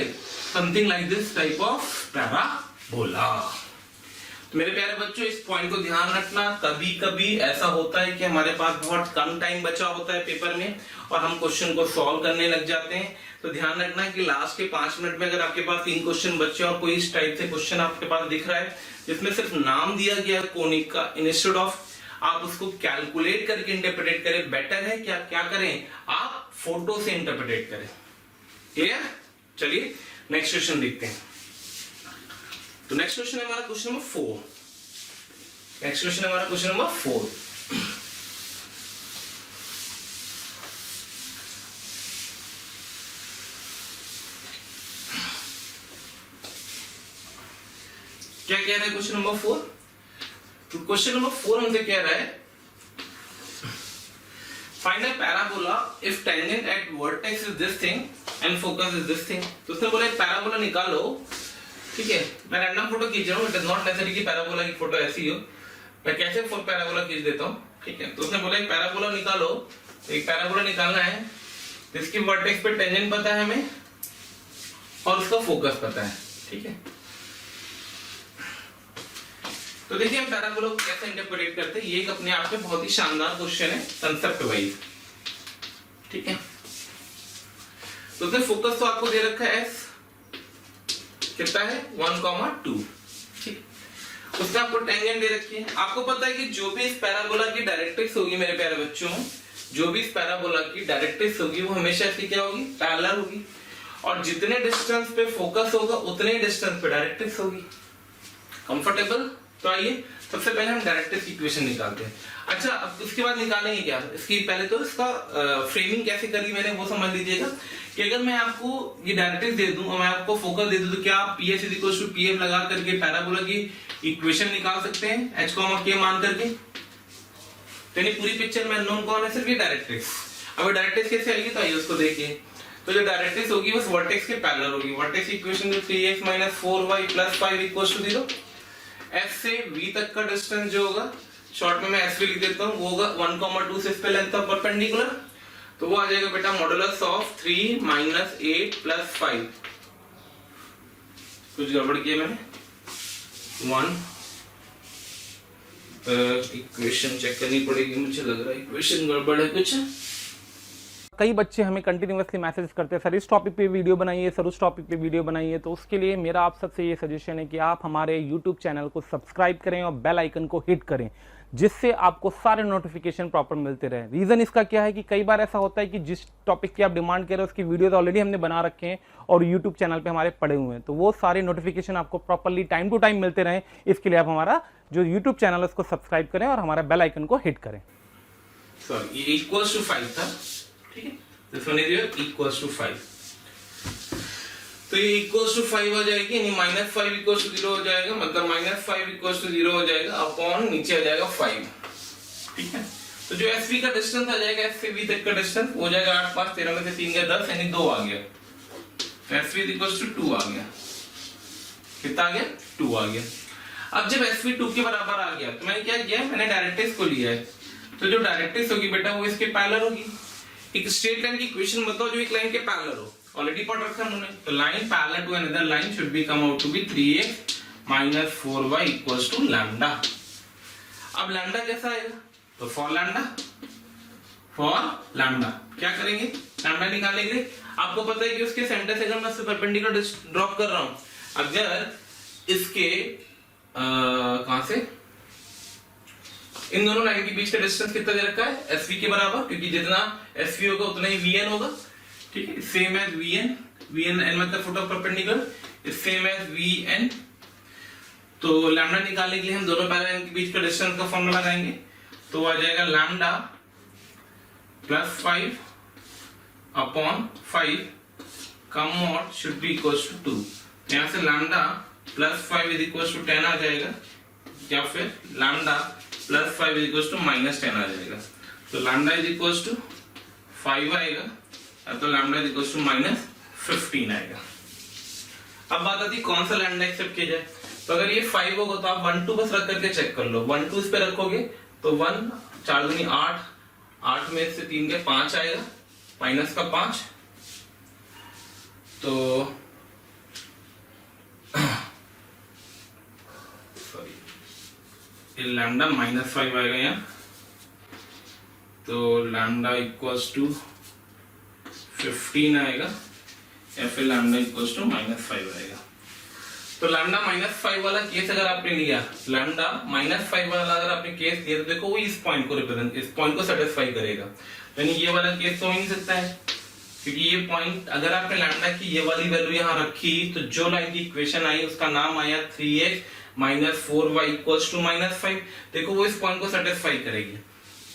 something like this type of parabola. तो मेरे प्यारे बच्चों, इस पॉइंट को ध्यान रखना, कभी कभी ऐसा होता है कि हमारे पास बहुत कम टाइम बचा होता है पेपर में और हम क्वेश्चन को सॉल्व करने लग जाते हैं। तो ध्यान रखना कि लास्ट के 5 मिनट में अगर आपके पास 3 क्वेश्चन बचे और कोई इस टाइप से क्वेश्चन आपके पास दिख रहा है जिसमें सिर्फ नाम दिया गया है कोनिक का, इंस्टेड ऑफ आप उसको कैलकुलेट करके इंटरप्रेट करें, बेटर है कि आप क्या करें, आप फोटो से इंटरप्रेट करें। क्लियर? चलिए नेक्स्ट क्वेश्चन देखते हैं। तो नेक्स्ट क्वेश्चन है हमारा क्वेश्चन नंबर 4। नेक्स्ट क्वेश्चन है हमारा क्वेश्चन नंबर 4। क्या कह रहा है क्वेश्चन नंबर 4? तो क्वेश्चन नंबर 4 हमसे कह रहा है find a parabola if tangent at vertex is this thing and focus is this thing. तो उसने बोला एक पैराबोला निकालो, ठीक है। मैं रैंडम फोटो खींच रहा हूँ, इट इज नॉट नेसेसरी कि पैराबोला की फोटो ऐसी हो, मैं कैसे पैराबोला खींच देता हूँ, ठीक है। तो उसने बोला एक पैराबोला निकालो, तो एक पैराबोला निकालना है जिसकी वर्टेक्स पे टेंजेंट पता है हमें और उसका फोकस पता है, ठीक है। तो देखिए हम पैराबोला को कैसे इंटरप्रेट करते हैं, ये एक अपने आप में बहुत ही शानदार क्वेश्चन है कंसेप्ट वाइज, ठीक है। तो उसने फोकस तो आपको दे रखा है S, कितना है 1,2, ठीक। उसने आपको टेंजेंट दे रखी है। आपको पता है कि जो भी इस पैराबोला की डायरेक्ट्रिक्स होगी मेरे प्यारे बच्चों, जो भी इस पैराबोला की डायरेक्ट्रिक्स होगी वो हमेशा इसकी क्या होगी, पैरेलल होगी, और जितने डिस्टेंस पे फोकस होगा उतने डिस्टेंस पे डायरेक्ट्रिक्स होगी। कंफर्टेबल? तो आइए सबसे पहले हम डायरेक्ट्रिक्स इक्वेशन निकालते हैं। अच्छा, अब उसके बाद निकालेंगे क्या, इसकी पहले तो इसका फ्रेमिंग कैसे करी मैंने वो समझ लीजिएगा कि अगर मैं आपको ये डायरेक्ट्रिक्स दे दूं और मैं आपको फोकस दे दूं तो क्या आप PS = PF लगा करके पैराबोला की इक्वेशन निकाल सकते हैं h, k मान करके। तो यानी पूरी पिक्चर में अननोन कौन है, सिर्फ ये डायरेक्ट्रिक्स। अब डायरेक्ट्रिक्स कैसे आएगी तो आइए उसको देखिए। तो जो डायरेक्ट्रिक्स होगी बस वर्टेक्स के पैरेलल होगी। वर्टेक्स की इक्वेशन जो 3x - 4y + 5 = 0। S से V तक का डिस्टेंस जो होगा, शॉर्ट में मैं S लिख देता हूँ, वो होगा 1,2 से इस पे लेंथ ऑफ परपेंडिकुलर, तो वो आ जाएगा बेटा मॉडुलस ऑफ 3 - 8 + 5। कुछ गड़बड़ किया मैंने, 1 इक्वेशन चेक करनी पड़ेगी, मुझे लग रहा है इक्वेशन गड़बड़ है कुछ। कई बच्चे हमें कंटिन्यूअसली मैसेज करते हैं सर इस टॉपिक पे वीडियो बनाइए, सर उस टॉपिक पे वीडियो बनाइए। तो उसके लिए मेरा आप सबसे ये सजेशन है कि आप हमारे यूट्यूब चैनल को सब्सक्राइब करें और बेल आइकन को हिट करें, जिससे आपको सारे नोटिफिकेशन प्रॉपर मिलते रहे। रीज़न इसका क्या है कि कई बार ऐसा होता है कि जिस टॉपिक की आप डिमांड कर रहे हो उसकी वीडियोज ऑलरेडी हमने बना रखे हैं और यूट्यूब चैनल पे हमारे पड़े हुए हैं, तो वो सारे नोटिफिकेशन आपको प्रॉपरली टाइम टू टाइम मिलते रहें। इसके लिए आप हमारा जो यूट्यूब चैनल है उसको सब्सक्राइब करें और हमारा बेल आइकन को हिट करें। सॉरी, ये = 5 था, ठीक है। This one is your = 5। तो ये = 5 आ जाएगी, यानी -5 = 0 हो जाएगा, मतलब -5 = 0 हो जाएगा अपॉन नीचे आ जाएगा 5, ठीक है। तो जो SV का डिस्टेंस आ जाएगा, S से V तक का डिस्टेंस हो जाएगा 8 5 13 में से 3 गया 10, यानी 2 आ गया। तो SV = 2 आ गया। कितना आ गया 2 आ गया। अब जब SV 2 के बराबर आ गया तो मैंने क्या किया, मैंने डायरेक्ट्रिक्स को लिया है, तो जो डायरेक्ट्रिक्स होगी बेटा वो इसके पैरेलल होगी। एक स्ट्रेट लाइन की इक्वेशन बताओ जो एक लाइन के पैरेलल हो, ऑलरेडी पढ़ रखा है हमने। तो line parallel to another line should be come out to be 3x minus 4y equals to lambda. अब लैम्डा कैसा आएगा, तो फॉर लैम्डा क्या करेंगे, लैम्डा निकालने के लिए आपको पता है कि उसके सेंटर से अगर मैं उससे परपेंडिकुलर ड्रॉप कर रहा हूं, अगर इसके कहां से इन दोनों लाइन के बीच का डिस्टेंस कितना दे रखा है, SV के बराबर, क्योंकि जितना SV होगा उतना ही VN होगा, ठीक है, सेम एज VN N मतलब foot of perpendicular, same as VN। तो लैम्डा निकालने के लिए हम दोनों पैरेलल के बीच का डिस्टेंस का फॉर्मूला लगाएंगे, तो आ जाएगा लैम्डा प्लस 5 अपॉन 5 का mod should be equals to 2। यहां से lambda plus 5 is equals to 10 आ जाएगा, या फिर lambda plus 5 is equals to minus 10 आ जाएगा। तो लैम्डा इज इक्वल्स टू 5 आएगा, तो lambda is equals to minus 15 आएगा। अब बात आती है कौन सा लैम्डा एक्सेप्ट किया जाए, तो अगर ये 5 होगा तो आप 1 2 बस रख करके चेक कर लो। 1 2 इस पे रखोगे तो 1 4 दूनी 8, 8 में से 3 के 5 आएगा, माइनस का 5, तो सॉरी लैम्डा माइनस 5 आएगा यहाँ, तो लैम्डा इक्वल्स टू 15 आएगा, या फिर लैम्डा इक्वल्स टू माइनस 5 आएगा। तो लैम्डा माइनस 5 वाला केस अगर आपने लिया, लैम्डा माइनस 5 वाला अगर आपने केस लिया, तो देखो वो इस पॉइंट को रिप्रेजेंट, इस पॉइंट को सेटिस्फाई करेगा, यानी ये वाला केस तो हो नहीं सकता है, क्योंकि ये पॉइंट अगर आपने लैम्डा की ये वाली वैल्यू यहाँ रखी तो जो लाइन की इक्वेशन आई उसका नाम आया 3x minus 4y equals to minus 5। देखो वो इस पॉइंट को सेटिस्फाई करेगी,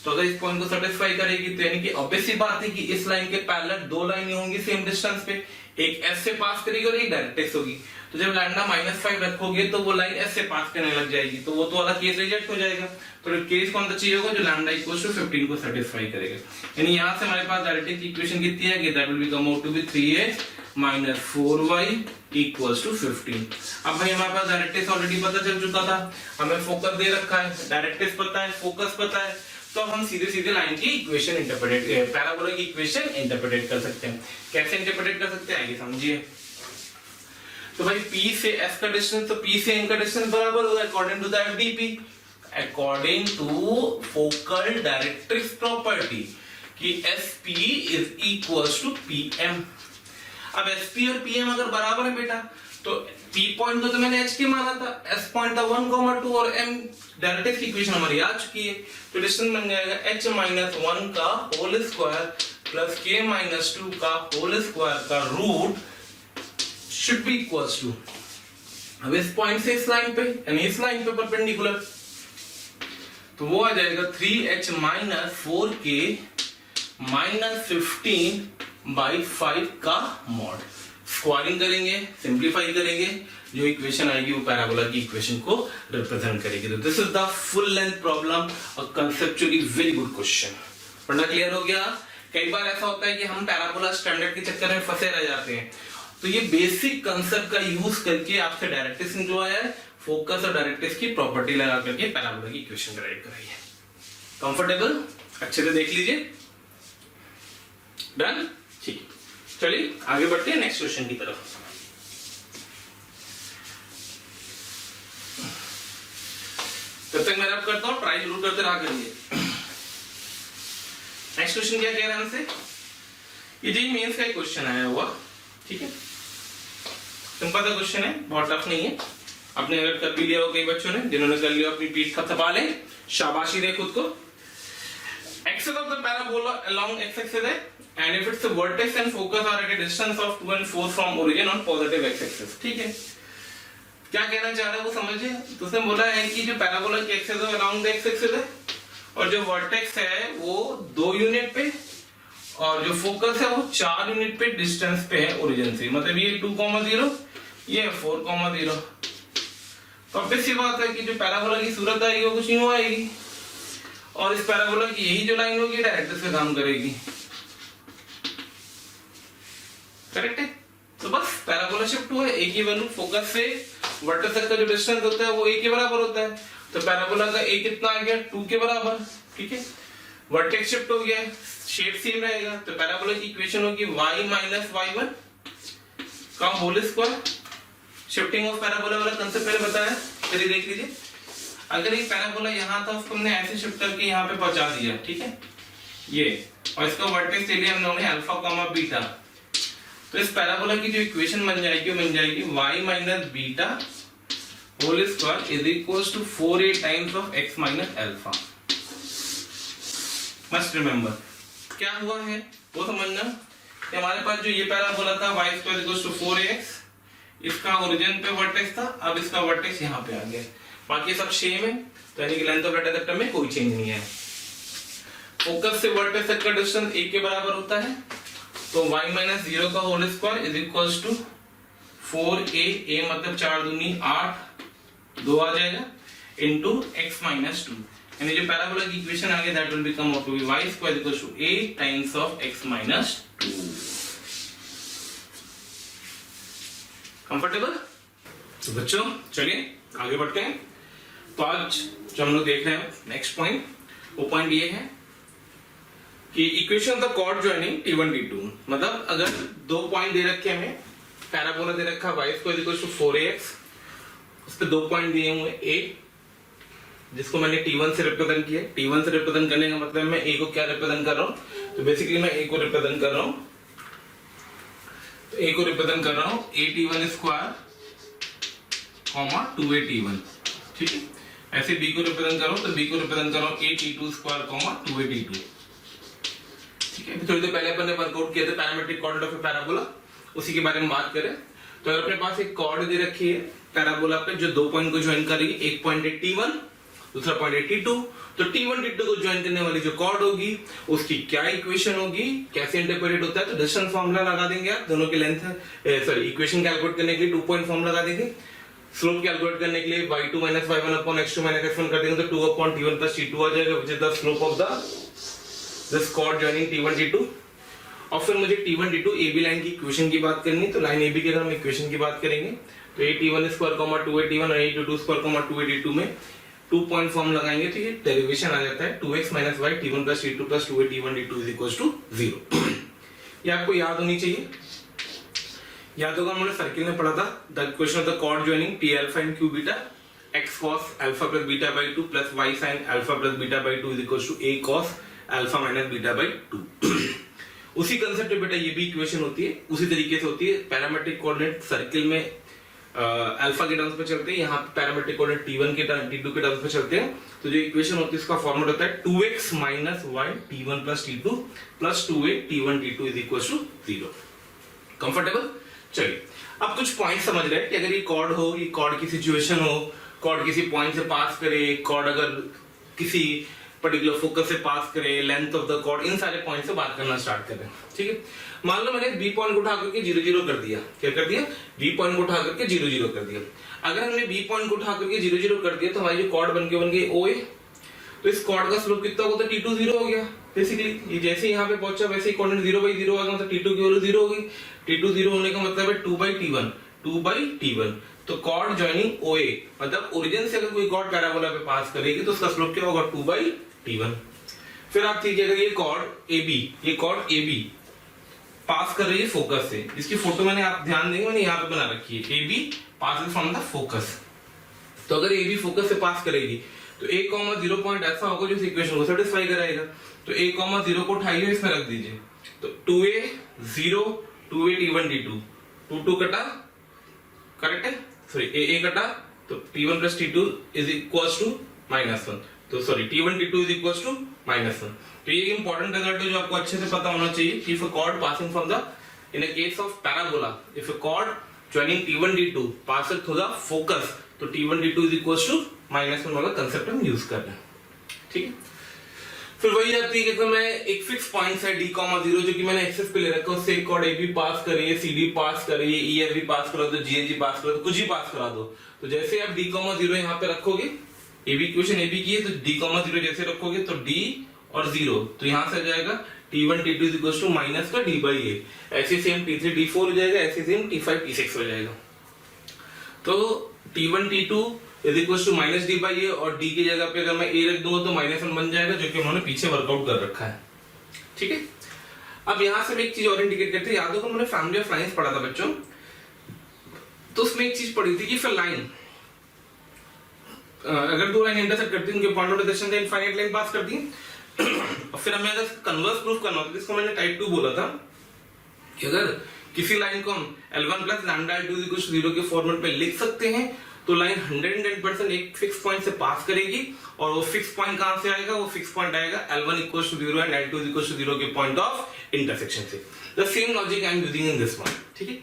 तो अगर इस पॉइंट को सेटिस्फाई करेगी तो यानी कि ऑब्वियस सी बात है कि इस लाइन के पैरेलल दो लाइनें होंगी सेम डिस्टेंस पे, एक S से पास करेगी और एक डायरेक्ट्रिक्स होगी। तो जब लैम्डा माइनस 5 रखोगे तो वो लाइन S से पास करने लग जाएगी, तो वो तो वाला केस रिजेक्ट हो जाएगा। तो केस कौन सा चाहिए होगा, जो लैम्डा इक्वल्स टू 15 को सेटिस्फाई करेगा। यानी यहाँ से हमारे पास डायरेक्ट्रिक्स की इक्वेशन कितनी है, that will be come out to be 3x minus 4y equals to 15। अब भाई हमारे पास डायरेक्ट्रिक्स ऑलरेडी पता चल चुका था, हमें फोकस दे रखा है, डायरेक्ट्रिक्स पता है, फोकस पता है, तो हम सीधे सीधे लाइन की इक्वेशन इंटरप्रेट, पैराबोला की इक्वेशन इंटरप्रेट कर सकते हैं। कैसे इंटरप्रेट कर सकते हैं आइए समझिए। तो भाई P से S का डिस्टेंस, तो P से N का डिस्टेंस बराबर होगा according to the FDP, according to focal directrix property कि SP is equals to PM। अब SP और PM अगर बराबर है बेटा, तो P पॉइंट तो मैंने H के माना था, S पॉइंट था 1, 2 और M डायरेक्ट्रिक्स की इक्वेशन हमारी आ चुकी है, तो डिस्टेंस बन जाएगा H minus 1 का whole square plus K minus 2 का होल स्क्वायर का root should be equals to, अब इस पॉइंट से इस लाइन पे यानी इस लाइन पे परपेंडिकुलर, तो वो आ जाएगा 3h minus 4k minus 15 by 5 का मॉड। स्क्वायरिंग करेंगे, सिंप्लीफाई करेंगे, जो इक्वेशन आएगी वो पैराबोला की इक्वेशन को रिप्रेजेंट करेगी। तो this is the full length problem और कंसेप्चुअली वेरी गुड क्वेश्चन। पढ़ना क्लियर हो गया। कई बार ऐसा होता है कि हम पैराबोला स्टैंडर्ड के चक्कर में फंसे रह जाते हैं, तो ये बेसिक कंसेप्ट का यूज करके आपसे डायरेक्ट्रिक्स जो आया है, फोकस और डायरेक्ट्रिक्स की प्रॉपर्टी लगा करके पैराबोला की इक्वेशन राइट कराई है। कंफर्टेबल, अच्छे से देख लीजिए। डन, ठीक, चलिए आगे बढ़ते हैं नेक्स्ट क्वेश्चन की तरफ। तब तक मैं रब करता हूं, ट्राई जरूर करते रहा करिए। नेक्स्ट क्वेश्चन क्या कह रहा है हमसे, ये जी मेंस का एक क्वेश्चन आया हुआ, ठीक है, सिंपल सा क्वेश्चन है, बहुत टफ नहीं है। आपने अगर कर भी लिया हो, कई बच्चों ने जिन्होंने कर लिया अपनी पीठ थपथपा ले, शाबाशी दे खुद को। Axis of the parabola along x axis है, and if its vertex and focus are at a distance of 2 and 4 from origin on positive x axis, ठीक है। क्या कहना चाह रहा है वो समझिए। तो उसने बोला है कि जो पैराबोला की एक्सेस है along the x axis है, और जो वर्टेक्स है वो 2 यूनिट पे, और जो फोकस है वो 4 यूनिट पे डिस्टेंस पे है ओरिजिन से, मतलब ये 2,0, ये 4,0। तो अब सी बात है कि जो पैराबोला की सूरत आएगी वो कुछ यूं आएगी, और इस पैराबोला की यही जो लाइन होगी डायरेक्ट से काम करेगी, करेक्ट है। तो बस पैराबोला शिफ्ट हुआ है, एक ही वैल्यू फोकस से वर्टेक्स तक का जो डिस्टेंस होता है वो a के बराबर होता है, तो पैराबोला का a कितना आ गया 2 के बराबर, ठीक है। वर्टेक्स शिफ्ट हो गया, शेप सेम रहेगा, तो पैराबोला की इक्वेशन होगी y माइनस y1 का whole square. Shifting of parabola वाला कंसेप्ट पहले बताया, चलिए देख लीजिए। अगर ये पैराबोला यहाँ था उसको हमने ऐसे शिफ्ट करके यहाँ पे पहुंचा दिया, ठीक है ये, और इसका वर्टेक्स ले लिया हम लोगों ने अल्फा कॉमा बीटा, तो इस पैराबोला की जो इक्वेशन बन जाएगी वो बन जाएगी y minus beta whole square is equals to 4a times of x minus alpha. Must remember क्या हुआ है वो समझना कि हमारे पास जो ये पैराबोला था y square equals to 4ax, इसका ओरिजिन पे वर्टेक्स था, अब इसका वर्टेक्स यहाँ पे आ गया, बाकी सब सेम है, तो यानी कि लेंथ ऑफ डाटा वेक्टर में कोई चेंज नहीं है। फोकस से वर्टेक्स तक का डिस्टेंस a के बराबर होता है, तो y माइनस 0 का whole square is equals to 4a, a मतलब 4 दूनी 8, 2 आ जाएगा इनटू x माइनस 2, यानी जो पैराबोला की इक्वेशन आ गई that will become out to be y square equals to a times of x minus 2। Comfortable? तो बच्चों चलिए आगे बढ़ते हैं। तो आज जो हम लोग देख रहे हैं नेक्स्ट पॉइंट, वो पॉइंट ये है कि equation of the chord joining T1 T2, मतलब अगर दो पॉइंट दे रखे हमें, पैराबोला दे रखा y square equal to 4ax, उस पे दो पॉइंट दिए हुए a जिसको मैंने T1 से रिप्रेजेंट किया। T1 से रिप्रेजेंट करने का मतलब मैं a को क्या रिप्रेजेंट कर रहा हूँ, तो बेसिकली मैं a को रिप्रेजेंट कर रहा हूँ, तो a को रिप्रेजेंट कर रहा हूँ a_t1 स्क्वायर कॉमा 2a_t1, ठीक है। ऐसे b को रिप्रेजेंट कर रहा हूँ तो b को रिप्रेजेंट कर रहा हूँ a_t2 स्क्वायर कॉमा 2a_t2, ठीक है। थोड़ी देर पहले अपन ने वर्कआउट किया था पैरामेट्रिक कॉर्ड ऑफ पैराबोला, उसी के बारे में बात करें तो अगर अपने पास एक कॉर्ड दे रखी है पैराबोला पे जो दो पॉइंट को ज्वाइन करेगी, एक पॉइंट है T1 दूसरा पॉइंट है T2, तो T1 T2 को ज्वाइन करने वाली जो कॉर्ड होगी उसकी क्या इक्वेशन होगी, कैसे इंटरप्रेट होता है, तो डिस्टेंस फार्मूला लगा देंगे आप दोनों के लेंथ, सॉरी इक्वेशन कैलकुलेट करने के लिए 2 पॉइंट फॉर्म लगा देंगे, स्लोप कैलकुलेट करने के लिए y2 minus y1 upon x2 minus x1 कर देंगे तो 2 अपॉन T1 प्लस T2 आ जाएगा, which is the slope of this cord joining T1 T2। और फिर मुझे T1 T2 AB लाइन की इक्वेशन की बात करनी है, तो लाइन AB की अगर हम इक्वेशन की बात करेंगे तो a_t1 स्क्वायर 2a_t1 और a_t2 स्क्वायर 2a_t2 में 2 पॉइंट फॉर्म लगाएंगे तो ये डेरिवेशन आ जाता है 2x minus y t1 plus t2 plus 2a_t1 t2 is equals to 0। ये आपको याद होनी चाहिए, याद होगा हमने सर्किल में पढ़ा था the equation of the chord joining p alpha and q beta x cos alpha plus beta by 2 plus y sin alpha plus beta by 2 is equals to a cos alpha minus beta by 2। उसी concept पे बेटा ये भी equation होती है, उसी तरीके से होती है। पैरामेट्रिक कोऑर्डिनेट सर्किल में अल्फा के टर्म्स पे चलते हैं, यहाँ पे पैरामेट्रिक कोऑर्डिनेट T1 के T2 के टर्म्स पे चलते हैं, तो जो इक्वेशन होती है इसका फॉर्मूला होता है 2x minus y t1 plus t2 plus 2a t1 t2 is equals to 0। Comfortable? चलिए अब कुछ पॉइंट समझ रहे हैं कि अगर ये कॉर्ड हो, ये कॉर्ड की सिचुएशन हो, कॉर्ड किसी पॉइंट से पास करे, कॉर्ड अगर किसी पर्टिकुलर फोकस से पास करे, लेंथ ऑफ द कॉर्ड, इन सारे पॉइंट से बात करना स्टार्ट करें, ठीक है। मान लो मैंने बी पॉइंट को उठा करके 0 0 कर दिया, क्या कर दिया, बी पॉइंट को उठा करके 0 0 कर दिया। अगर हमने बी पॉइंट को उठा करके 0 0 कर दिया तो हमारी जो कॉर्ड बन गई OA, तो इस कॉर्ड का स्लोप कितना होगा, T2 0 हो गया। बेसिकली ये जैसे यहाँ पे पहुंचा वैसे ही कोऑर्डिनेट 0/0 आ गया, मतलब T2 की वैल्यू 0 हो गई। T2 0 होने का मतलब है 2/T1, तो कॉर्ड जॉइनिंग OA, मतलब ओरिजिन से अगर कोई कॉर्ड पैराबोला पे पास करेगी तो उसका स्लोप क्या होगा, 2/T1। फिर आप ठीक है, अगर ये कॉर्ड AB पास कर रही है फोकस से, इसकी फोटो मैंने आप ध्यान देंगे मैंने यहाँ पे बना रखी है, AB pass from the focus, तो अगर AB फोकस से पास करेगी तो a,0 पॉइंट ऐसा होगा जो इस इक्वेशन को सेटिस्फाई कराएगा, तो a,0 को उठाइए इसमें रख दीजिए, तो 2a 0 2a t1 t2 2 कटा, करेक्ट है, सॉरी a कटा, तो t1 plus t2 is equals to -1, तो sorry t1 t2 is equals to -1। तो ये इंपॉर्टेंट रिजल्ट है जो आपको अच्छे से पता होना चाहिए कि if a cord passing from the, in a case of parabola, if a cord joining t1 t2 passes through the focus, तो t1 t2 is equals to -1 वाला कांसेप्ट हम यूज कर रहे हैं, ठीक है। फिर वही आती है कि मैं एक फिक्स पॉइंट है d,0 जो कि मैंने एक्सेस पे ले रखा है, उससे एक कॉर्ड AB पास करिए, CD पास करिए, EF पास करा दो, GNG पास करा दो, कुछ ही पास करा दो। तो जैसे आप d,0 यहाँ पे रखोगे, AB इक्वेशन AB की है, तो d,0 जैसे रखोगे तो d और 0, तो यहाँ से आ जाएगा t1 t2 is equals to minus का d/a, ऐसे सेम t3 t4 हो जाएगा, ऐसे सेम t5 t6 हो जाएगा। तो T1 T2 is equal to minus D by A, और डी की जगह पे अगर मैं ए रख दूंगा तो -1 बन जाएगा, जो कि उन्होंने पीछे वर्कआउट कर रखा है। ठीक है, अब यहां से एक चीज और इंडिकेट करते हैं, याद होगा हमने फैमिली ऑफ लाइंस पढ़ा था बच्चों, तो उसमें एक चीज पढ़ी थी कि फिर लाइन अगर दो लाइन इंटरसेक्ट करती है, उनके पॉइंट ऑफ इंटरसेक्शन से इनफाइनाइट लाइन पास करती है। और फिर हमें अगर कन्वर्स प्रूफ करना होता है, जिसको मैंने टाइप 2 बोला था, कि अगर किसी लाइन को हम L1 plus lambda L2 equal to 0 के फॉर्मेट में लिख सकते हैं, तो लाइन 110% एक फिक्स पॉइंट से पास करेगी, और वो फिक्स पॉइंट कहां से आएगा? वो फिक्स पॉइंट आएगा L1 equal to 0 and L2 equal to 0 के पॉइंट ऑफ इंटरसेक्शन से। The same logic I am using in this one. ठीक है,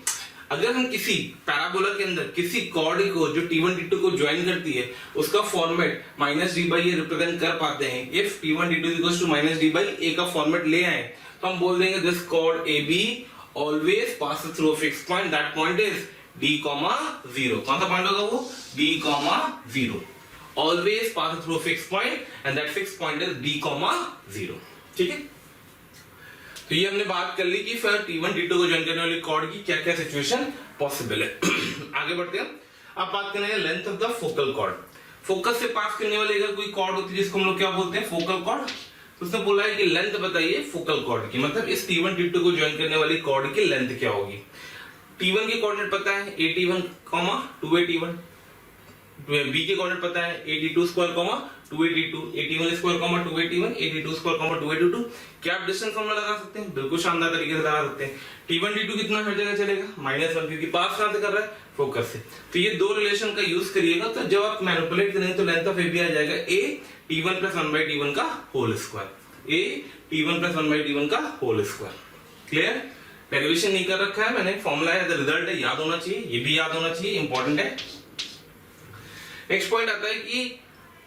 अगर हम किसी पैराबोला के अंदर किसी कॉर्ड को जो T1 T2 को ज्वाइन करती है, उसका फॉर्मेट -d/a रिप्रेजेंट कर पाते हैं, if T1 T2 equal to -d/a का फॉर्मेट ले आए, तो हम बोल देंगे this cord AB always passes through a fixed point, that point is d, 0। कौन सा पॉइंट होगा वो? d, 0। always passes through a fixed point and that fixed point is d, 0। ठीक है, तो ये हमने बात कर ली कि फिर T1 T2 को ज्वाइन करने वाली कॉर्ड की क्या क्या सिचुएशन पॉसिबल है। आगे बढ़ते हैं, अब बात करेंगे length of the focal cord. Focus से पास करने वाली अगर कोई कॉर्ड होती है, जिसको हम लोग क्या बोलते हैं? Focal cord. तो उसने बोला है कि लेंथ बताइए फोकल कॉर्ड की, मतलब इस T1 T2 को ज्वाइन करने वाली कॉर्ड की लेंथ क्या होगी। T1 की कोऑर्डिनेट पता है AT1, 2AT1, B के कोऑर्डिनेट पता है AT2 square, 2AT2, AT1 square, 2AT1, AT2 square, 2AT2। क्या आप डिस्टेंस फॉर्मूला लगा सकते हैं? बिल्कुल शानदार तरीके से लगा सकते हैं। T1 T2 कितना हर जगह चलेगा? -1, क्योंकि पास कहां से कर रहा है? फोकस से। तो ये दो रिलेशन का यूज करिएगा, तो जब आप मैनिपुलेट करेंगे तो लेंथ ऑफ AB आ जाएगा A T1 + 1/T1 का whole square. A T1 + 1/T1 का होल स्क्वायर। क्लियर? डेरिवेशन नहीं कर रखा है मैंने, फॉर्मूला है, रिजल्ट है, याद होना चाहिए, ये भी याद होना चाहिए, इंपॉर्टेंट है। नेक्स्ट पॉइंट आता है कि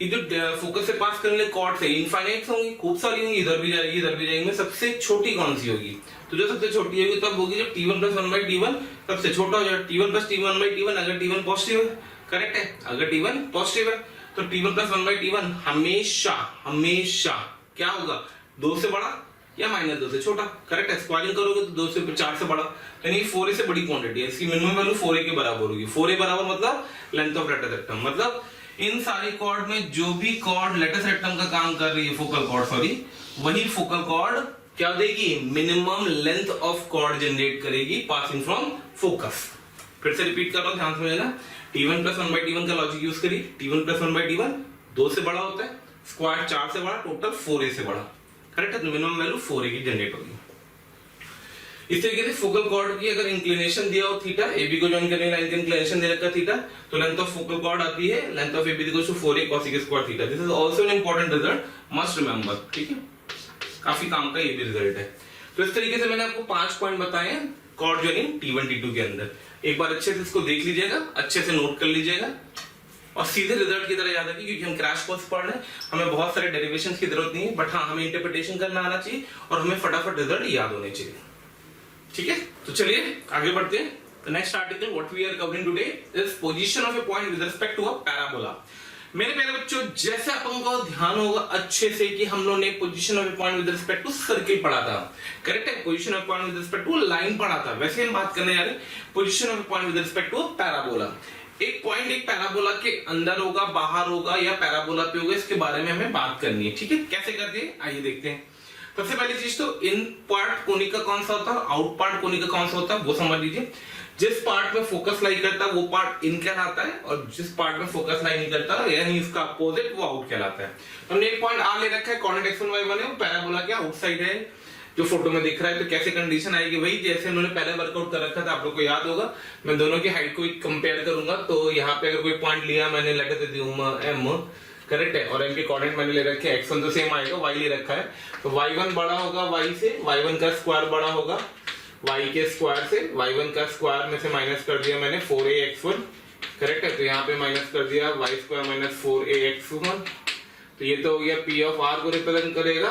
ये जो फोकस से पास करने वाले कॉर्ड से इनफाइनाइट होंगी, खूब सारी होंगी, इधर भी जाएगी इधर भी जाएगी, सबसे छोटी कौन सी होगी? तो जो सबसे छोटी होगी तब होगी जब T1 + 1/T1 सबसे छोटा हो जाए। T1 + T1/T1 अगर T1 पॉजिटिव है, करेक्ट है, अगर T1 पॉजिटिव है तो T1 + 1/T1 हमेशा क्या होगा? 2 से बड़ा या -2 से छोटा, करेक्ट है। स्क्वायरिंग करोगे तो 2 से 4 से बड़ा, यानी 4a से बड़ी क्वांटिटी है, इसकी मिनिमम वैल्यू 4a के बराबर होगी। 4a बराबर मतलब लेंथ ऑफ लेटस रेक्टम, मतलब इन सारी कॉर्ड में जो भी कॉर्ड लेटस रेक्टम का काम कर रही है, फोकल कॉर्ड सॉरी, वही फोकल कॉर्ड क्या देगी? Minimum length of chord generate करेगी पासिंग फ्रॉम फोकस। फिर से रिपीट कर रहा हूं, ध्यान से समझना। T1 + 1/T1 का लॉजिक यूज करिए। T1 + 1/T1 2 से बड़ा होता है, स्क्वायर 4 से बड़ा, टोटल 4a से बड़ा, करेक्ट है, तो मिनिमम वैल्यू 4a की जनरेट होगी। इस तरीके से फोकल कॉर्ड की अगर इंक्लिनेशन दिया हो थीटा, AB को ज्वाइन करने लाइन का इंक्लिनेशन दे रखा थीटा, तो लेंथ ऑफ फोकल कॉर्ड आती है length of AB = 4a cos² theta. This is also an important result, must remember. ठीक है, काफी काम का ये भी रिजल्ट है। तो इस तरीके से मैंने आपको 5 पॉइंट बताए हैं कॉर्ड ज्वाइनिंग T1 T2 के अंदर। एक बार अच्छे से इसको देख लीजिएगा, अच्छे से नोट कर लीजिएगा, और सीधे रिजल्ट की तरह याद रखिए, क्योंकि हम क्रैश कोर्स पढ़ रहे हैं, हमें बहुत सारे डेरिवेशंस की जरूरत नहीं है, बट हाँ हमें इंटरप्रिटेशन करना आना चाहिए और हमें फटाफट रिजल्ट याद होने चाहिए। ठीक है, तो चलिए आगे बढ़ते हैं। The next article what we are covering today is position of a point with respect to a parabola। मेरे प्यारे बच्चों, जैसे अपन को ध्यान होगा अच्छे से कि हम लोगों ने position of a point with respect to circle पढ़ा था, करेक्ट है, position of point with respect to line पढ़ा था, वैसे हम बात करने जा रहे हैं position of a point with respect to parabola. एक पॉइंट एक पैराबोला के अंदर होगा, बाहर होगा या पैराबोला पे होगा, इसके बारे में हमें बात करनी है। ठीक है, कैसे करते हैं आइए देखते हैं। सबसे पहली चीज तो इन पार्ट कोनिका कौन सा होता है, आउट पार्ट कोनिका कौन सा होता है, वो समझ लीजिए। जिस पार्ट में फोकस लाई करता है वो पार्ट इन कहलाता है, और जिस पार्ट में फोकस लाई नहीं करता यानी इसका अपोजिट वो आउट कहलाता है। हमने एक पॉइंट आ ले रखा है, कोऑर्डिनेट x1 y1 है, वो पैराबोला के आउटसाइड है जो फोटो में दिख रहा है। तो कैसे कंडीशन आएगी, वही जैसे उन्होंने पहले वर्कआउट कर रखा था, आप लोग को याद होगा। मैं दोनों की हाइट को कंपेयर करूंगा, तो यहाँ पे अगर कोई पॉइंट लिया मैंने, लेटर दे दूं m, करेक्ट है, और m के कोऑर्डिनेट मैंने ले रखे हैं, x1 तो सेम आएगा, y ले रखा है, तो y1 बड़ा होगा y से, y1 का स्क्वायर बड़ा होगा y के स्क्वायर से, y1 का स्क्वायर में से माइनस कर दिया मैंने 4ax1, करेक्ट है, तो यहाँ पे माइनस कर दिया y² - 4ax1, तो ये तो हो गया P ऑफ r को रिप्रेजेंट करेगा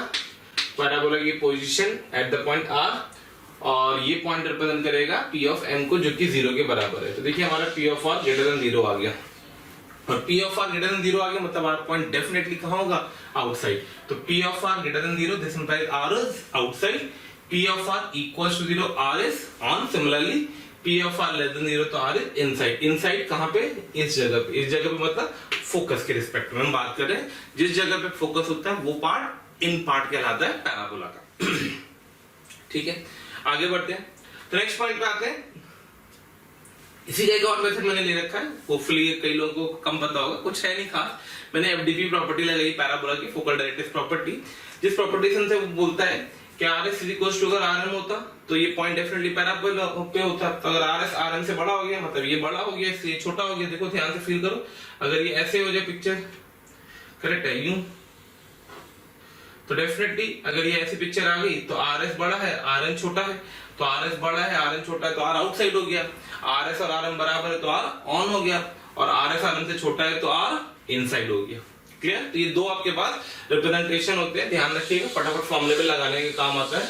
पैराबोला की position at the point r, और ये पॉइंट रिप्रेजेंट करेगा P ऑफ m को, जो कि 0 के बराबर है। तो देखिए हमारा P ऑफ r > 0 आ गया, और P ऑफ r > 0 आ गया मतलब r पॉइंट डेफिनेटली कहां होगा, आउटसाइड। तो P of r > 0, this implies r is outside, P of r equals to 0, r is on, similarly P of R less than 0 तो R is inside. Inside कहाँ पे? इस जगह पे मतलब फोकस के रिस्पेक्ट में हम बात कर रहे हैं। जिस जगह पे फोकस होता है वो पार्ट इन पार्ट कहलाता है पैराबोला का। ठीक है, आगे बढ़ते हैं। तो नेक्स्ट पॉइंट पे आते हैं। इसी का एक और मेथड मैंने ले रखा है, होपफुली कई लोगों को कम पता होगा, कुछ है नहीं खास। मैंने एफडीपी प्रॉपर्टी लगाई पैराबोला की, फोकल डायरेक्ट्रिक्स प्रॉपर्टी, जिस प्रॉपर्टी से वो बोलता है कि आर एस अगर आर एम होता तो ये पॉइंट डेफिनेटली पैराबोला पे होता। तो अगर आर एस आर एम से बड़ा हो गया मतलब ये बड़ा हो गया, इससे छोटा हो गया। देखो ध्यान से फील करो, अगर ये ऐसे हो जाए पिक्चर, करेक्ट है, यूं, तो डेफिनेटली अगर ये ऐसी पिक्चर आ गई तो आर एस बड़ा है, आर एन छोटा है। तो आर एस बड़ा है, आर एन छोटा है, तो आर आउटसाइड हो गया। आर एस और आर एम बराबर है तो आर ऑन हो गया, और आर एस आर एम से छोटा है तो आर इनसाइड हो गया। क्लियर? तो ये दो आपके पास रिप्रेजेंटेशन होते हैं, ध्यान रखिएगा, फटाफट फॉर्मूले पे लगाने के काम आता है।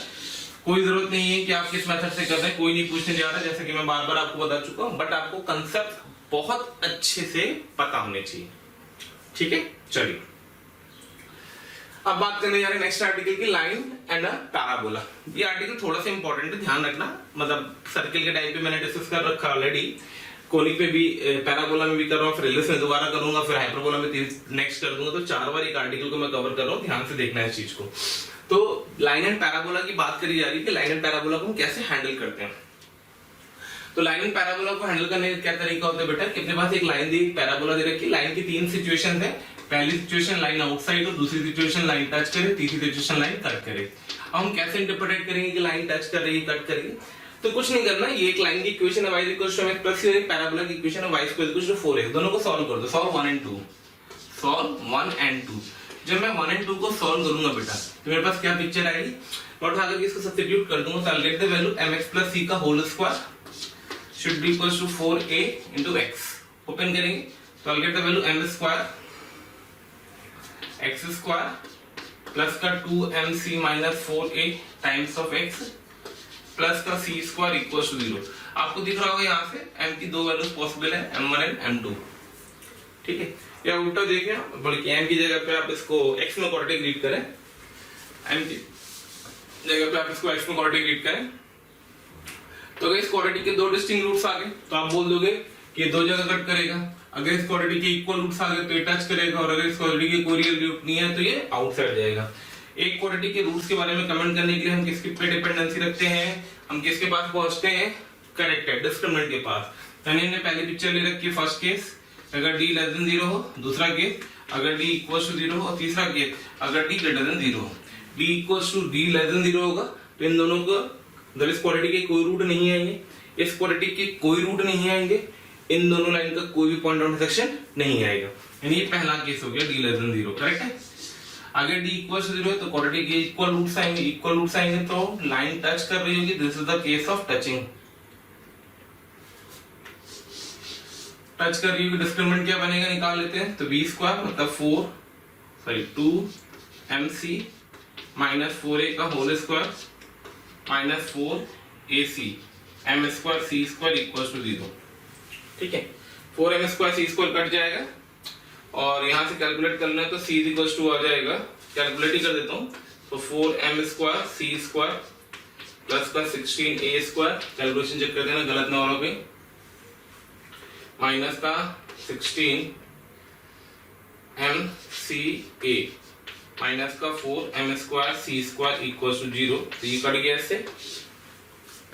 कोई जरूरत नहीं है कि आप किस मेथड से कर रहे हैं, कोई नहीं पूछने जा रहा है, जैसे कि मैं बार बार आपको बता चुका हूं, बट आपको कंसेप्ट बहुत अच्छे से पता होने चाहिए। ठीक है, चलिए अब बात करने जा रहे हैं नेक्स्ट आर्टिकल की, लाइन एंड अ पैराबोला। ये आर्टिकल थोड़ा सा इंपॉर्टेंट है, ध्यान रखना। मतलब सर्किल के टाइम पे मैंने डिस्कस कर रखा ऑलरेडी, कोनिक पे भी, पैराबोला में भी कर रहा हूँ, फिर एलिप्स में दोबारा करूंगा, फिर हाइपरबोला में नेक्स्ट कर दूंगा। तो 4 बार एक आर्टिकल को मैं कवर कर रहा हूँ, ध्यान से देखना है इस चीज को। तो लाइन एंड पैराबोला की बात करी जा रही है कि लाइन एंड पैराबोला को हम कैसे हैंडल करते हैं। तो लाइन एंड पैराबोला को हैंडल करने का क्या तरीका होता है बेटा, कि अपने पास एक लाइन दी, पैराबोला दे रखी। लाइन की 3 सिचुएशन है। पहली सिचुएशन लाइन आउटसाइड हो, दूसरी सिचुएशन लाइन टच करे, तीसरी सिचुएशन लाइन कट करे। अब हम कैसे इंटरप्रेट करेंगे कि लाइन टच कर रही है, कट करेगी? तो कुछ नहीं करना, ये एक लाइन की इक्वेशन है y equals to mx plus ये पैराबोला की इक्वेशन है y square equals to 4x। दोनों को सॉल्व कर दो, सॉल्व 1 and 2, सॉल्व 1 and 2। जब मैं 1 and 2 को सॉल्व करूंगा बेटा तो मेरे पास क्या पिक्चर आएगी, और उठा करके इसको सब्स्टिट्यूट कर दूंगा, तो I get the value mx plus c का whole square should be equals to 4a into x। Open करेंगे तो I get the value m square x square plus का 2mc minus 4a times of x plus का c square equals to 0। आपको दिख रहा होगा यहाँ से m की 2 वैल्यूज पॉसिबल है, m1 एंड m2। ठीक है, या उल्टा देखें, बल्कि m की जगह पे आप इसको x में क्वाड्रेटिक रीड करें, m की जगह पे आप इसको x में क्वाड्रेटिक रीड करें, तो अगर इस क्वाड्रेटिक के 2 डिस्टिंक्ट रूट्स आ गए तो आप बोल दोगे कि ये 2 जगह कट करेगा। अगर इस क्वाड्रेटिक के इक्वल रूट्स आ गए तो ये टच करेगा, और अगर इस क्वाड्रेटिक के कोई रियल रूट नहीं है तो ये आउटसाइड जाएगा। एक क्वाड्रेटिक के रूट्स के बारे में कमेंट करने के लिए हम किसके पे डिपेंडेंसी रखते हैं, हम किसके पास पहुंचते हैं, करेक्ट है, डिस्क्रिमिनेंट के पास। यानी हमने पहले पिक्चर ले रखी है, फर्स्ट केस अगर d लेस देन 0 हो, दूसरा केस अगर d इक्वल्स टू 0 हो, और तीसरा केस अगर d ग्रेटर देन 0 हो। d equals to d less than 0 होगा तो इन दोनों को, जब इस क्वाड्रेटिक के कोई रूट नहीं आएंगे, इस क्वाड्रेटिक के कोई रूट नहीं आएंगे, इन दोनों लाइन का कोई भी पॉइंट ऑफ इंटरसेक्शन नहीं आएगा। यानी ये पहला केस हो गया d लेस देन 0, करेक्ट है। अगर d इक्वल्स टू 0 है तो क्वाड्रेटिक के इक्वल रूट्स आएंगे, तो लाइन टच कर रही होगी, this is the case of touching. Touch कर रही होगी, डिस्क्रिमिनेंट क्या बनेगा निकाल लेते हैं, तो b स्क्वायर मतलब 2mc माइनस 4a का whole square minus 4ac m square c square equals to 0। ठीक है, 4m square c square cut जाएगा, और यहां से कैलकुलेट करना है तो c इक्वल्स टू आ जाएगा, कैलकुलेट ही कर देता हूं, तो 4m square c square plus का 16a स्क्वायर, कैलकुलेशन चेक कर देना गलत ना हो गई, माइनस का 16 mca माइनस का 4m square c square equals to 0। तो ये कट गया, इससे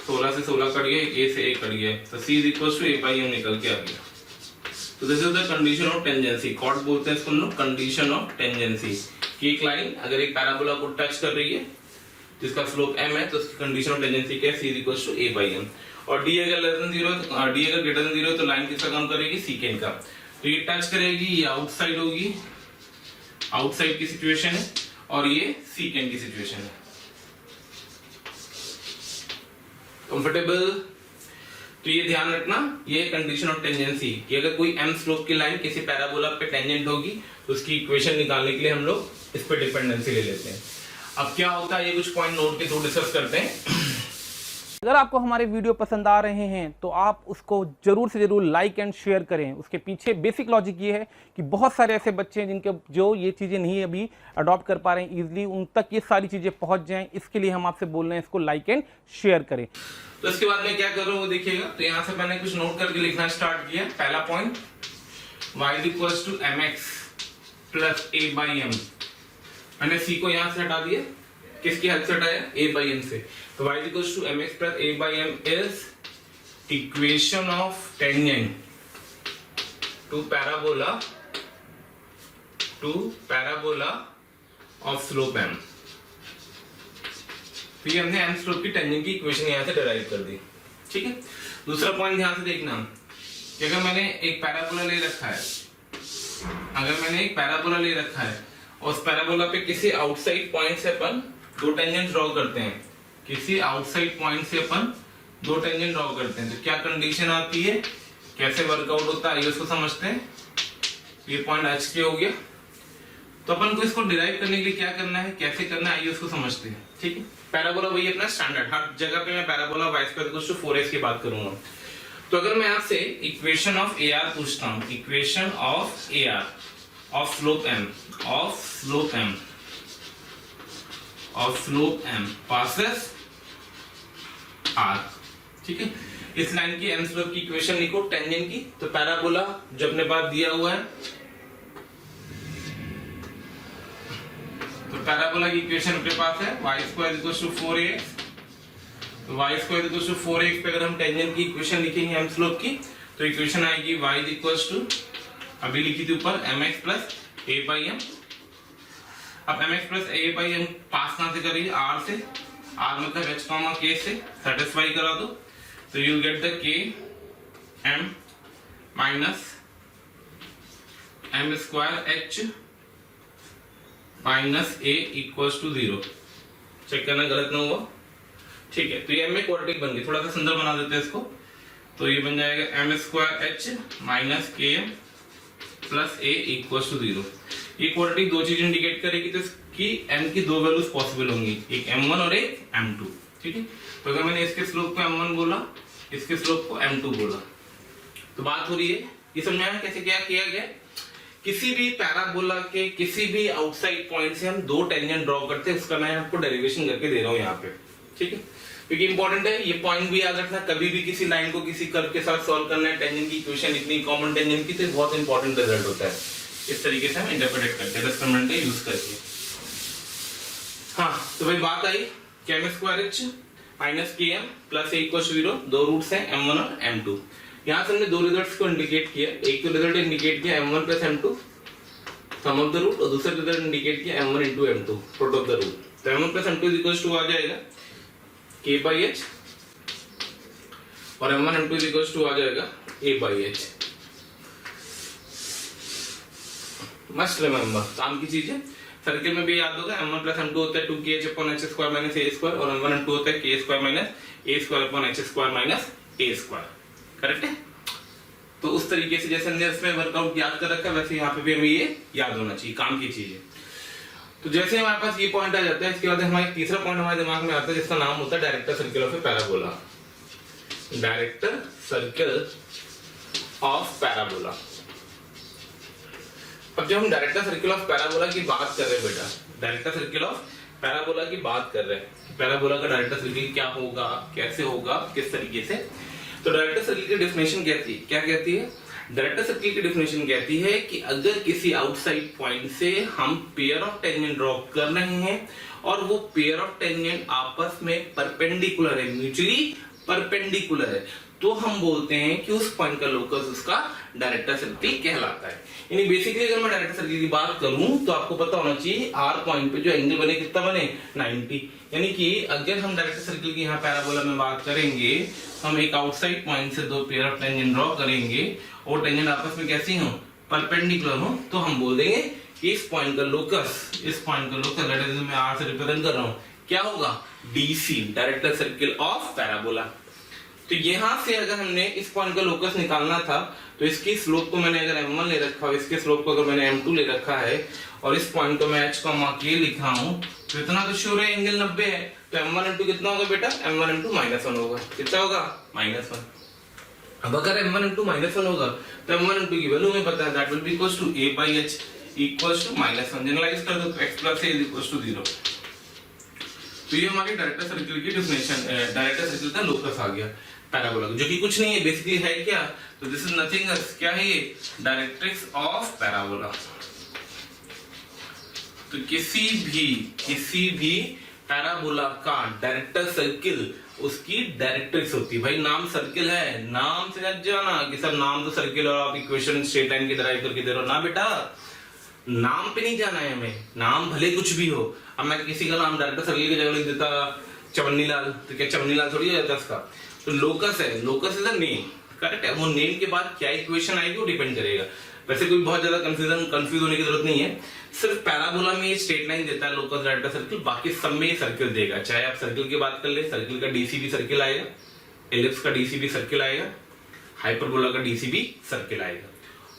16 से 16 कट गया, a से a कट गया, तो c equals to a by m निकल के आ गया। तो this is the condition of tangency, कॉट बोलते हैं इसको लोग, कंडीशन ऑफ टेंजेंसी, कि एक लाइन अगर एक पैराबोला को टच कर रही है जिसका स्लोप m है तो उसकी कंडीशन ऑफ टेंजेंसी क्या है, c equals to a by m। और d अगर लेस देन 0, d अगर ग्रेटर देन 0 तो लाइन किसका काम करेगी, सीकेंड का। तो ये टच करेगी, ये आउटसाइड होगी, आउटसाइड की सिचुएशन है, और ये सीकेंड की सिचुएशन है। कंफर्टेबल? तो ये ध्यान रखना, ये कंडीशन ऑफ टेंजेंसी कि अगर कोई m स्लोप की लाइन किसी पैराबोला पे टेंजेंट होगी तो उसकी इक्वेशन निकालने के लिए हम लोग इस पे डिपेंडेंसी ले लेते हैं। अब क्या होता है, ये कुछ पॉइंट नोट के थ्रू डिस्कस करते हैं। अगर आपको हमारे वीडियो पसंद आ रहे हैं तो आप उसको जरूर से जरूर लाइक एंड शेयर करें। उसके पीछे बेसिक लॉजिक ये है कि बहुत सारे ऐसे बच्चे हैं जिनके जो ये चीज़ें नहीं अभी अडॉप्ट कर पा रहे हैं ईजिली, उन तक ये सारी चीज़ें पहुंच जाएं। इसके लिए हम आपसे बोल रहे हैं इसको लाइक एंड शेयर करें। तो इसके बाद मैं क्या कर रहा हूँ वो देखिएगा। तो यहाँ से मैंने कुछ नोट करके लिखना स्टार्ट किया। पहला point y equals to mx plus a by m। मैंने c को यहाँ से हटा दिया, किसकी हेल्प से हटाया, a बाई m से। तो y equals to mx plus a by m is equation of tangent to parabola of slope m। तो ये हमने m स्लोप की टेंजेंट की इक्वेशन यहाँ से डिराइव कर दी, ठीक है। दूसरा पॉइंट ध्यान से देखना कि अगर मैंने एक पैराबोला ले रखा है, और उस पैराबोला पे किसी आउटसाइड पॉइंट से अपन दो टेंजेंट ड्रॉ करते हैं, तो क्या कंडीशन आती है, कैसे वर्कआउट होता है, उसको समझते हैं। ये पॉइंट एच के हो गया। तो अपन को इसको डिराइव करने के लिए क्या करना है, कैसे करना है, आइए उसको समझते हैं, ठीक है। पैराबोला वही अपना स्टैंडर्ड, हर जगह पे मैं parabola y square equals to 4x की बात करूंगा। तो अगर मैं आपसे इक्वेशन ऑफ AR पूछता हूं, equation of AR of slope m passes R, ठीक है। इस लाइन की m स्लोप की इक्वेशन लिखो टेंजेंट की। तो पैराबोला जो अपने पास दिया हुआ है, तो पैराबोला की इक्वेशन अपने पास है y square equals to 4ax। तो y square equals to 4ax पे अगर हम टेंजेंट की इक्वेशन लिखेंगे m स्लोप की, तो इक्वेशन आएगी y इक्वल्स टू, अभी लिखी थी ऊपर, mx plus a by m। अब mx plus a by m pass कहां से करेंगे, r से, r मतलब h कॉमा k से सेटिस्फाई करा दो। तो you will get the k m minus m square h minus a equals to 0। Check करना गलत ना हुआ, ठीक है। तो ये m में क्वाड्रेटिक बन गई, थोड़ा सा सुंदर बना देते हैं इसको। तो ये बन जाएगा m square h minus k m plus a equals to 0। ये क्वाड्रेटिक दो चीज इंडिकेट करेगी, तो इसकी m की दो वैल्यूज पॉसिबल होंगी, एक m1 और एक m2, ठीक है। तो अगर मैंने इसके स्लोप को m1 बोला, इसके स्लोप को m2 बोला, तो बात हो रही है, ये समझाया कैसे क्या किया गया। किसी भी पैराबोला के किसी भी आउटसाइड पॉइंट से हम दो टेंजेंट ड्रॉ करते हैं, उसका मैं आपको डेरिवेशन करके दे रहा हूं यहाँ पे, ठीक है। क्योंकि इंपॉर्टेंट है, ये पॉइंट भी याद रखना। कभी भी किसी लाइन को किसी कर्व के साथ सॉल्व करना है, टेंजेंट की इक्वेशन लिखनी कॉमन टेंजेंट की, तो बहुत इंपॉर्टेंट रिजल्ट होता है। इस तरीके से हम इंटरप्रेट करते हैं डिस्क्रिमिनेंट यूज करके। हाँ, तो भाई बात आई कि m square h minus k m plus a equal to 0, दो रूट्स हैं m1 और m2। यहाँ से हमने दो रिजल्ट्स को इंडिकेट किया। एक तो रिजल्ट इंडिकेट किया m1 plus m2 sum of the root, और दूसरा रिजल्ट इंडिकेट किया m1 into m2 product of the root. तो m1 plus m2 equals to आ जाएगा k बाई h, और m1 m2 इक्वल्स टू आ जाएगा a by h। Must remember, काम की चीज है। सर्किल में भी याद होगा, m1 प्लस m2 होता है 2kh upon h square minus a square, और m1 m2 होता है k square minus a square upon h square minus a square. Correct है। तो उस तरीके से जैसे हमने इसमें वर्कआउट याद कर रखा है, वैसे यहाँ पे भी हमें ये याद होना चाहिए, काम की चीज है। तो जैसे हमारे पास ये पॉइंट आ जाता है, इसके बाद हमारे तीसरा पॉइंट हमारे दिमाग में आता है, जिसका नाम होता है director circle of A parabola. Director circle of parabola. अब जब हम डायरेक्टर सर्किल ऑफ पैराबोला की बात कर रहे हैं बेटा, डायरेक्टर सर्किल ऑफ पैराबोला की बात कर रहे हैं, पैराबोला का डायरेक्टर सर्किल क्या होगा, कैसे होगा, किस तरीके से। तो डायरेक्टर सर्किल की डेफिनेशन क्या कहती है? डायरेक्टर सर्किल की डेफिनेशन कहती है कि अगर किसी आउटसाइड पॉइंट से हम पेयर ऑफ टेंजेंट ड्रॉ कर रहे हैं और वो पेयर ऑफ टेंजेंट आपस में परपेंडिकुलर है, म्यूचुअली परपेंडिकुलर है, तो हम बोलते हैं कि उस पॉइंट का लोकस उसका डायरेक्टर सर्किल कहलाता है। यानी बेसिकली अगर मैं डायरेक्टर सर्किल की बात करूं तो आपको पता होना चाहिए आर पॉइंट पे जो एंगल बने कितना बने 90। यानी कि अगर हम डायरेक्टर सर्किल की यहाँ पैराबोला में बात करेंगे, हम एक आउटसाइड पॉइंट से दो पेयर ऑफ टेंजेंट ड्रॉ करेंगे और टेंजेंट आपस में कैसी हो, परपेंडिकुलर हो, तो हम बोल देंगे कि इस पॉइंट का लोकस दैट इज मैं आर से रिप्रेजेंट कर रहा हूँ, क्या होगा, DC, director circle of parabola. तो यहाँ से अगर हमने इस पॉइंट का लोकस निकालना था तो इसकी स्लोप को मैंने अगर m1 ले रखा है, इसके स्लोप को अगर मैंने m2 ले रखा है और इस पॉइंट को मैं h k लिखा हूँ, तो इतना तो श्योर है एंगल 90 है। तो m1 m2 कितना होगा बेटा? m1 m2 -1 होगा। कितना होगा? -1। अब अगर m1 m2 -1 होगा तो m1 m2 की वैल्यू हमें पता है, that will be equals to a/h equals to -1। Generalise कर दो तो x + a इक्वल्स टू 0। तो ये हमारी डायरेक्टर सर्किल की डेफिनेशन, डायरेक्टर सर्किल का लोकस आ गया पैराबोला, जो कि कुछ नहीं है, बेसिकली है क्या? तो दिस इज नथिंग एल्स, क्या है ये? Directrix of parabola. तो किसी भी पैराबोला का डायरेक्टर सर्किल उसकी डायरेक्ट्रिक्स होती है। भाई नाम सर्किल है, नाम से मत जाना कि सर नाम तो सर्किल और आप इक्वेशन स्ट्रेट लाइन की ड्राइव करके दे रहे हो ना बेटा, नाम पे नहीं जाना है हमें, नाम भले कुछ भी हो। अब मैं किसी का नाम डायरेक्टर सर्किल की जगह लिख देता चवन्नी लाल, तो क्या चवन्नी लाल थोड़ी हो जाता इसका? तो लोकस है, locus is a name, correct है। वो नेम के बाद क्या इक्वेशन आएगी वो डिपेंड करेगा। वैसे कोई बहुत ज्यादा कंफ्यूज होने की जरूरत नहीं है, सिर्फ पैराबोला में ये स्ट्रेट लाइन देता है लोकस डायरेक्टर सर्किल, बाकी सब में ये सर्किल देगा। चाहे आप सर्किल की बात कर ले, सर्किल का डीसी भी सर्किल आएगा, एलिप्स का डीसी भी सर्किल आएगा, हाइपरबोला का डीसी भी सर्किल आएगा।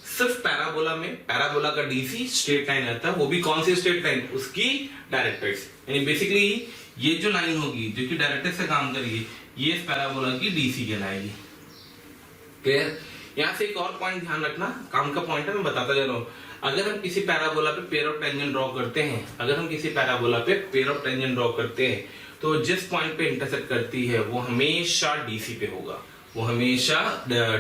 सिर्फ पैराबोला में पैराबोला का डीसी स्ट्रेट लाइन आता है, वो भी कौन सी स्ट्रेट लाइन? उसकी डायरेक्ट्रिक्स। यानी बेसिकली ये जो लाइन होगी जो कि डायरेक्ट्रिक्स से काम करेगी, ये इस पैराबोला की डीसी कहलाएगी। क्लियर? यहाँ से एक और पॉइंट ध्यान रखना, काम का पॉइंट है, मैं बताता जा रहा हूँ। अगर हम किसी पैराबोला पे पेयर ऑफ टेंजेंट ड्रॉ करते हैं, अगर हम किसी पैराबोला पे पेयर ऑफ टेंजेंट ड्रॉ करते हैं, तो जिस पॉइंट पे इंटरसेक्ट करती है वो हमेशा डीसी पे होगा, वो हमेशा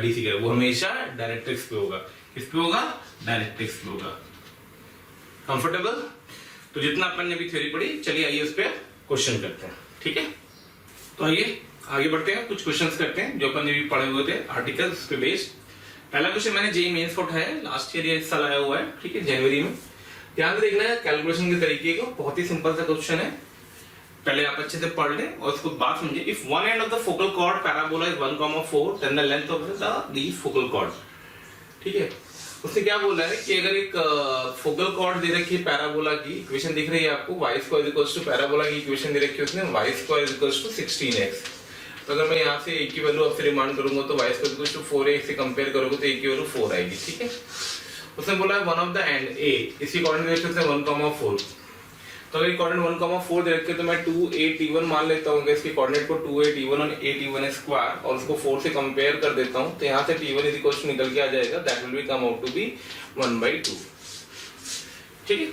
डीसी का, वो हमेशा डायरेक्ट्रिक्स पे होगा। किस पे होगा? डायरेक्ट्रिक्स पे होगा। कंफर्टेबल? तो जितना अपन ने भी थ्योरी पढ़ी, चलिए आइए उस पे क्वेश्चन करते हैं, ठीक है? तो आइए आगे बढ़ते हैं, कुछ क्वेश्चंस करते हैं जो अपन ने भी पढ़े हुए थे आर्टिकल्स पे बेस्ड। पहला क्वेश्चन मैंने जेईई मेंस को उठाया है, लास्ट ईयर ये इस साल आया हुआ है, ठीक है, जनवरी में। ध्यान से देखना है कैलकुलेशन के तरीके को, बहुत ही सिंपल सा क्वेश्चन है, पहले आप अच्छे से पढ़ लें और उसको बात समझे। If one end of the focal chord parabola is 1,4 then the length of the focal chord, ठीक है। उसने क्या बोला है कि अगर एक फोकल कॉर्ड दे रखी है पैराबोला की, इक्वेशन दिख रही है आपको, y square equals to parabola की इक्वेशन दे रखी है उसने, y square equals to 16x। तो अगर मैं यहाँ से a की वैल्यू आपसे डिमांड करूंगा तो y square equals to 4x से कंपेयर करोगे तो a की वैल्यू 4 आएगी, ठीक है। उसने बोला है one of the end a, इसकी कोऑर्डिनेट है 1,4। तो अगर कोऑर्डिनेट 1,4 दे रखे तो मैं 2a_t1 मान लेता हूँ, इसकी कोऑर्डिनेट को 2a_t1 और a_t1 स्क्वायर और उसको 4 से कंपेयर कर देता हूँ, तो यहाँ से t1 इज इक्वल टू निकल के आ जाएगा, that will be come out to be 1/2, ठीक है।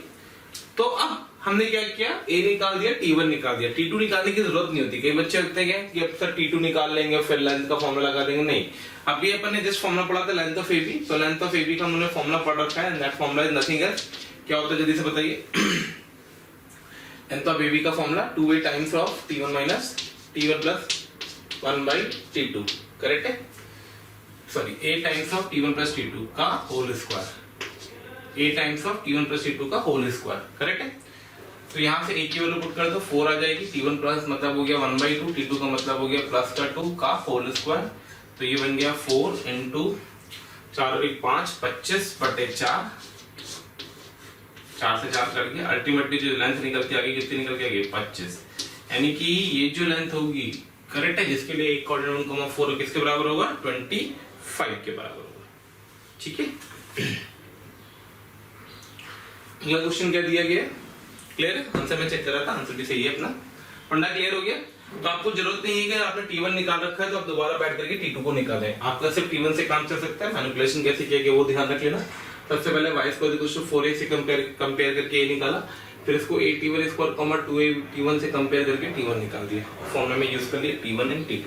तो अब हमने क्या किया, a निकाल दिया, t1 निकाल दिया, t2 निकालने की जरूरत नहीं होती। कई बच्चे लगते हैं कि अब सर t2 निकाल लेंगे फिर लेंथ का फॉर्मूला लगा देंगे, नहीं। अभी अपन ने जस्ट फॉर्मूला पढ़ा था लेंथ ऑफ AB, तो लेंथ ऑफ AB का हमने फॉर्मूला पढ़ रखा है, that formula is nothing else. क्या होता है जल्दी से बताइए। लेंथ ऑफ AB का formula 2a times of t1 minus t1 plus 1/t2, correct है। Sorry, a times of t1 plus t2 का whole square, a times of t1 plus t2 का होल स्क्वायर, करेक्ट है। तो यहाँ से a की value put कर दो, 4 आ जाएगी, t1 प्लस मतलब हो गया 1/2, t2 का मतलब हो गया प्लस का 2 का होल स्क्वायर, तो ये बन गया 4 इंटू 4 और 1 5, 25/4, 4 से 4 कट गया। अल्टीमेटली जो लेंथ निकलती आगे कितनी निकल के आ गई 25, यानी कि ये जो लेंथ होगी, करेक्ट है, जिसके लिए एक कोऑर्डिनेट 1,4 किसके बराबर होगा, 25 के बराबर होगा, ठीक है। अगला क्वेश्चन क्या दिया गया, क्लियर है? आंसर मैं चेक कर रहा था, आंसर भी सही है अपना, फंडा क्लियर हो गया। तो आपको जरूरत नहीं है कि आपने t1 निकाल रखा है तो आप दोबारा बैठ करके t2 को निकालें, आपका सिर्फ t1 से काम चल सकता है। मैनिपुलेशन कैसे किया गया वो ध्यान रख लेना। सबसे पहले y square equal to 4a से कंपेयर करके a निकाला, फिर इसको a_t1 स्क्वायर 2a_t1 से कंपेयर करके t1 निकाल दिया, फॉर्मूला में यूज कर लिया t1 एंड t2।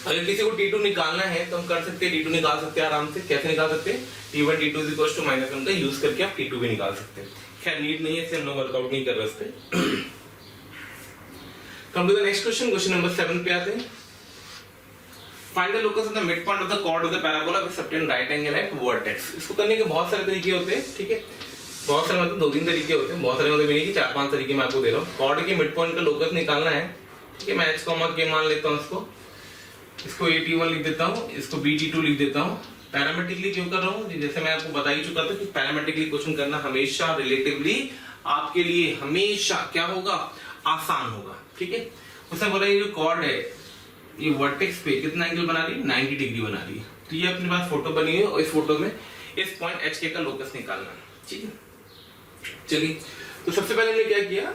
अगर किसी को t2 निकालना है तो हम कर सकते हैं, t2 निकाल सकते हैं आराम से। कैसे निकाल सकते हैं, t1 t2 is equal to -1 का यूज करके आप t2 भी निकाल सकते हैं। खैर नीड नहीं है, इससे हम लोग वर्कआउट नहीं कर रहे इस पे। Come to the next question, question number 7 पे आते हैं। Find the locus of the mid point of the chord of the parabola with subtend right angle at vertex. इसको करने के बहुत सारे तरीके होते हैं, ठीक है, बहुत सारे मतलब 2-3 तरीके होते हैं, बहुत सारे मतलब नहीं कि 4-5 तरीके मैं आपको दे रहा हूँ। कॉर्ड के मिड पॉइंट का लोकस निकालना है, ठीक है। मैं h k मान लेता हूँ, इसको a_t1 लिख देता हूँ, इसको b_t2 लिख देता हूँ। पैरामेट्रिकली क्यों कर रहा हूँ, जैसे मैं आपको बता ही चुका था कि पैरामेट्रिकली क्वेश्चन करना हमेशा रिलेटिवली आपके लिए हमेशा क्या होगा, आसान होगा, ठीक है। उसने बोला ये जो कॉर्ड है ये वर्टेक्स पे कितना एंगल बना रही है, 90 डिग्री बना रही है। तो ये अपने पास फोटो बनी हुई है और इस फोटो में इस पॉइंट एच के का लोकस निकालना है, ठीक है। चलिए, तो सबसे पहले हमने क्या किया,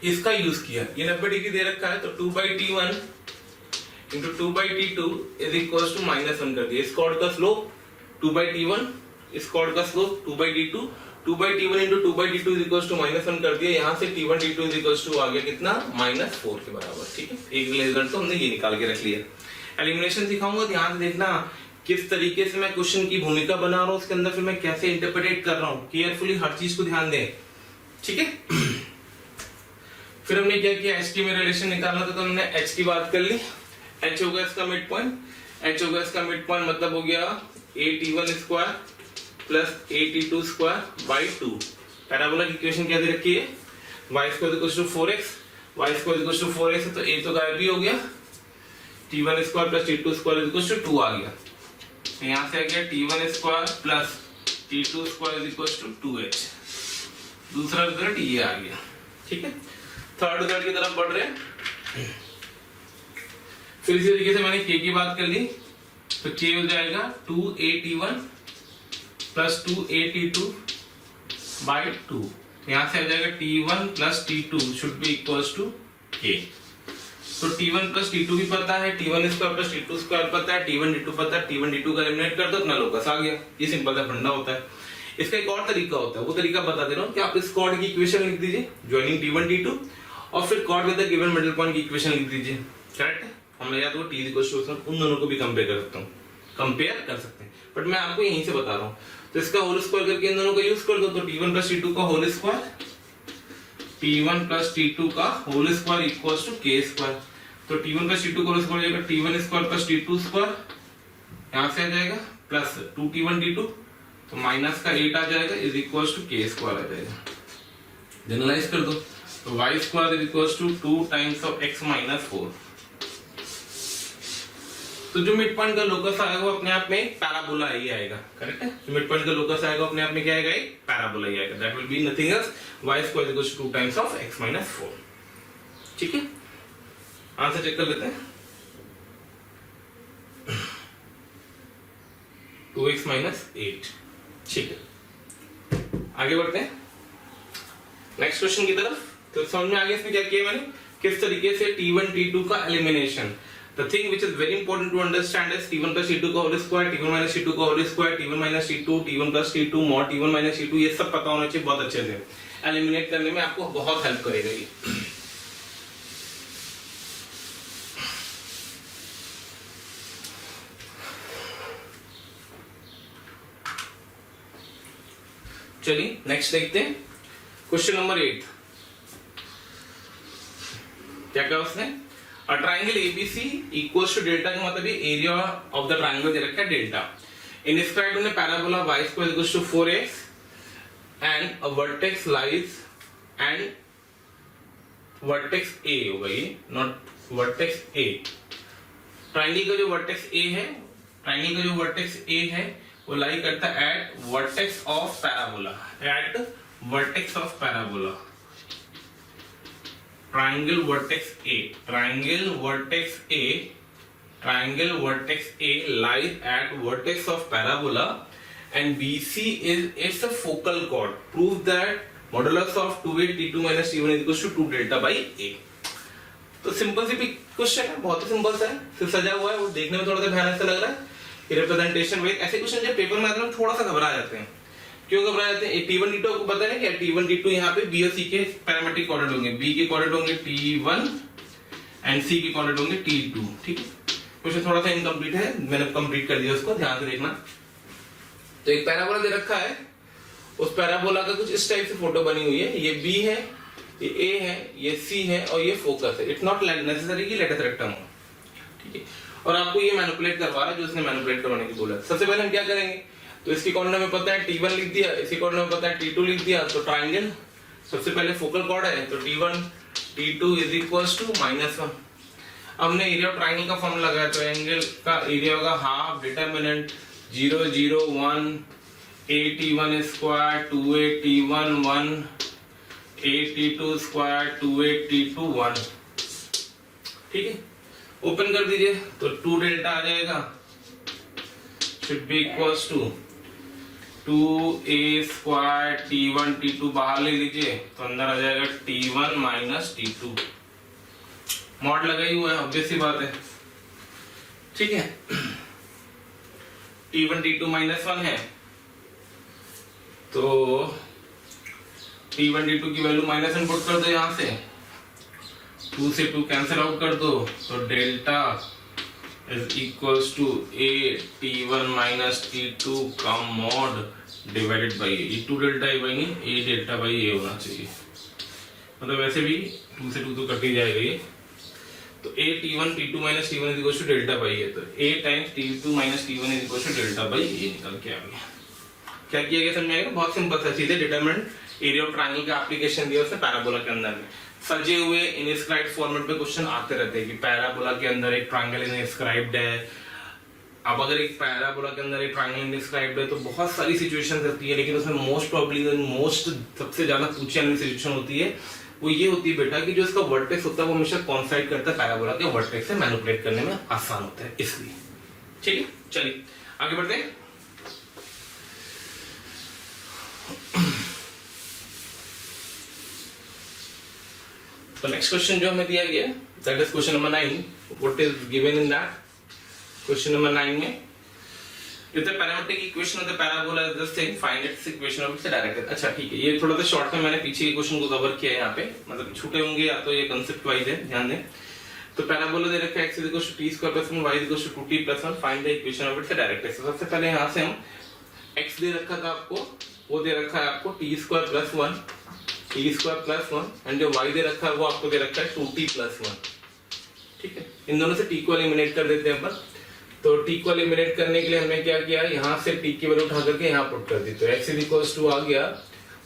इसका यूज किया। ये 90 डिग्री दे रखा है, तो 2/T1 into 2/T2 is equal to -1 कर दिया। इस कॉर्ड का स्लोप 2/T1, इस कॉर्ड का slope 2/T2, 2/T1 into 2/T2 is equal to -1 कर दिया। यहाँ से T1 T2 is equal to आ गया कितना, -4 के बराबर, ठीक है। एक रिजल्ट तो हमने ये निकाल के रख लिया। एलिमिनेशन सिखाऊंगा, ध्यान से देखना किस तरीके से मैं क्वेश्चन की भूमिका बना रहा हूँ, उसके अंदर फिर मैं कैसे इंटरप्रेट कर रहा हूँ, केयरफुली हर चीज को ध्यान दें, ठीक है। फिर हमने क्या किया, एच की में रिलेशन निकालना था, तो हमने एच की बात कर ली। एच होगा इसका मिड पॉइंट, एच होगा इसका मिड पॉइंट, मतलब हो गया AT1 square plus AT2 square by 2। Parabola की इक्वेशन क्या दे रखी है, y square equal to 4x, y square equal to 4x है, तो a तो गायब ही हो गया। T1 square plus T2 square equal to 2 आ गया। तो यहाँ से आ गया T1 square plus T2 square equal to 2h। दूसरा रिजल्ट ये आ गया, ठीक है। थर्ड रिजल्ट की तरफ बढ़ रहे हैं। फिर इसी तरीके से मैंने k की बात कर ली, तो k हो जाएगा 2AT1 प्लस 2AT2 बाई 2। यहाँ से आ जाएगा T1 plus T2 should be equals to k। तो T1 प्लस T2 भी पता है, T1 square plus T2 square पता है, T1 D2 पता है, T1 D2 का एलिमिनेट कर दो, अपना लोकस आ गया। ये सिंपल सा फंडा होता है। इसका एक और तरीका होता है, वो तरीका बता दे रहा हूँ कि आप इस कॉर्ड की इक्वेशन लिख दीजिए, ज्वाइनिंग T1 D2, और फिर cord with the given middle point की इक्वेशन लिख दीजिए, करेक्ट है। हम या तो T इक्वल टू उन दोनों को भी कंपेयर कर सकता हूँ, कंपेयर कर सकते हैं, बट मैं आपको यहीं से बता रहा हूँ। तो इसका होल स्क्वायर करके इन दोनों का यूज कर दो, तो T1 प्लस T2 का whole square, T1 plus T2 का whole square equals to k square. तो T1 प्लस T2 का होल स्क्वायर हो जाएगा T1 square plus T2 square, यहाँ से आ जाएगा प्लस 2T1 D2, तो माइनस का 8 आ जाएगा is equals to k square आ जाएगा। जनरलाइज कर दो, तो y square is equals to 2 times of x minus 4। तो जो मिड पॉइंट का लोकस आएगा वो अपने आप में पैराबोला ही आएगा, करेक्ट है। जो मिड पॉइंट का लोकस आएगा अपने आप में क्या आएगा, एक पैराबोला ही आएगा। That will be nothing else y square equals to 2 times of x minus 4, ठीक है। आंसर चेक कर लेते हैं। 2x माइनस 8, ठीक है। आगे बढ़ते हैं नेक्स्ट क्वेश्चन की तरफ। तो समझ में आ गया इसमें क्या किया मैंने, किस तरीके से T1 T2 का elimination. The thing which is very important to understand is T1 plus T2 का whole square, T1 minus T2 का whole square, T1 minus T2, T1 plus T2 mod T1 minus T2, ये सब पता होना चाहिए बहुत अच्छे से। एलिमिनेट करने में आपको बहुत हेल्प करेगा ये। चलिए नेक्स्ट देखते हैं, क्वेश्चन नंबर 8। क्या कहा उसने, A triangle ABC equals to delta का मतलब ये एरिया ऑफ द ट्रायंगल दे रखा है delta. Inscribed in a parabola y square equals to 4x and a vertex lies and vertex A होगा ये, not vertex A। ट्रायंगल का जो vertex A है, ट्रायंगल का जो वर्टेक्स A है वो लाई करता है eight vertex of parabola, eight vertex of parabola. triangle vertex A, triangle vertex A, triangle vertex A lies at vertex of parabola and BC is its a focal chord. Prove that modulus of 2a T2 minus T1 is equals to 2 delta by A। तो simple सी question है, बहुत ही simple सा है, सिर्फ सजा हुआ है, वो देखने में थोड़ा सा भयानक सा लग रहा है। रिप्रेजेंटेशन में ऐसे क्वेश्चन जब पेपर में आते हैं थोड़ा सा घबरा जाते हैं। क्यों घबरा जाते हैं, T1 T2 आपको पता है क्या, T1 T2 यहाँ पे B और C के पैरामीट्रिक कोऑर्डिनेट होंगे, B के कोऑर्डिनेट होंगे T1 एंड C के कोऑर्डिनेट होंगे T2, ठीक है। क्वेश्चन थोड़ा सा इनकम्प्लीट है, मैंने कंप्लीट कर दिया उसको, ध्यान से देखना। तो एक पैराबोला दे रखा है, उस पैराबोला का कुछ इस टाइप से फोटो बनी हुई है, ये B है, ये A है, ये C है और ये फोकस है। इट्स नॉट नेसेसरी कि लेटेस्ट रेक्टम हो, ठीक है। और आपको ये मैनिपुलेट करवा रहा है जो उसने मैनिपुलेट करवाने की बोला। सबसे पहले हम क्या करेंगे, तो इसकी कोऑर्डिनेट में पता है T1 लिख दिया, इसकी कोऑर्डिनेट में पता है T2 लिख दिया। तो ट्रायंगल सबसे पहले फोकल कॉर्ड है, तो T1 T2 is equals to -1। हमने एरिया ऑफ ट्रायंगल का फॉर्मूला लगाया, तो एंगल का एरिया होगा half determinant 0 0 1 AT1 square 2AT1 1 AT2 square 2AT2 1, ठीक है। ओपन कर दीजिए तो 2 डेल्टा आ जाएगा, should be equals to 2a square t1 t2 बाहर ले लीजिए तो अंदर आ जाएगा t1 माइनस t2। मॉड लगा ही हुआ है, ऑब्वियस सी बात है, ठीक है। t1 t2 माइनस 1 है तो t1 t2 की वैल्यू माइनस 1 पुट कर दो, यहां से 2 से 2 कैंसिल आउट कर दो तो delta is equals to a t1 minus t2 का mod divided by a. 2 delta a by नहीं, a डेल्टा बाई ए होना चाहिए, मतलब वैसे भी 2 से 2 तो कट ही जाएगा ये, तो a t1 t2 minus t1 is equal to delta by A, तो a times t2 minus t1 is equal to delta by A निकल के आ गया। क्या किया गया समझ में आएगा? बहुत सिंपल सा चीज है। डिटरमिनेंट एरिया ऑफ ट्रायंगल का एप्लीकेशन दिया उसने पैराबोला के अंदर में। सजे हुए इनस्क्राइब्ड फॉर्मेट में क्वेश्चन आते रहते हैं कि पैराबोला के अंदर एक ट्रायंगल इनस्क्राइब्ड है। अब अगर एक पैराबोला के अंदर एक ट्रायंगल इनस्क्राइब्ड है तो बहुत सारी सिचुएशंस होती है, लेकिन उसमें मोस्ट प्रोबेबली सबसे ज्यादा पूछी जाने वाली सिचुएशन होती है वो ये होती है बेटा कि जो इसका वर्टेक्स होता है वो हमेशा कॉन्साइड करता है पैराबोला के वर्टेक्स से, मैनिपुलेट करने में आसान होता है इसलिए। ठीक है, चलिए आगे बढ़ते हैं। तो नेक्स्ट क्वेश्चन जो हमें दिया गया that is question number 9। What is given in that? Question number 9 में जो the parametric equation of the parabola is this thing, find its equation of its directrix. अच्छा ठीक है, ये थोड़ा सा शॉर्ट में मैंने पीछे के क्वेश्चन को कवर किया है यहाँ पे, मतलब छूटे होंगे या तो ये कांसेप्ट वाइज है, ध्यान दें। तो पैराबोला दे रखा है x = t² + 1 y = 2t + 1, find the equation of its directrix. सबसे पहले यहाँ से हम x दे रखा था आपको, वो दे रखा है आपको t² + 1 एंड जो y दे रखा है वो आपको दे रखा है 2t + 1। ठीक है, इन दोनों से t को एलिमिनेट कर देते हैं अपन। तो t को एलिमिनेट करने के लिए हमने क्या किया, यहाँ से t की वैल्यू उठा करके यहाँ पुट कर दी, तो x = आ गया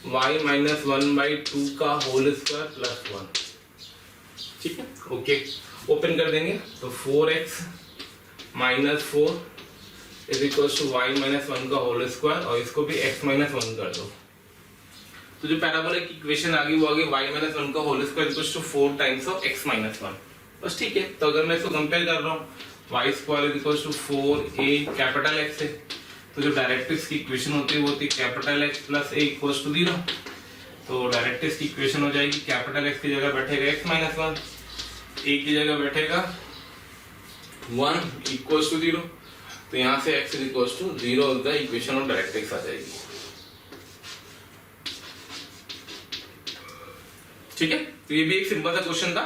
y - 1/2 का होल स्क्वायर प्लस 1। ठीक है, ओके, ओपन कर देंगे तो 4x - 4 = y - 1 का होल स्क्वायर, और इसको भी x - 1 कर दो। तो जो पैराबोला की इक्वेशन आ गई वो आ गई y - 1 का whole square = 4 times of x - 1। बस ठीक है, तो अगर मैं इसको कंपेयर कर रहा हूँ y² = 4a कैपिटल X है, तो जो डायरेक्ट्रिक्स की इक्वेशन होती है वो होती है कैपिटल X + a = 0। तो डायरेक्ट्रिक्स की इक्वेशन हो जाएगी कैपिटल X की जगह बैठेगा x - 1, a की जगह बैठेगा 1 = 0, तो यहाँ से x = 0 the equation of directrix आ जाएगी। ठीक है, तो ये भी एक सिंपल सा क्वेश्चन था,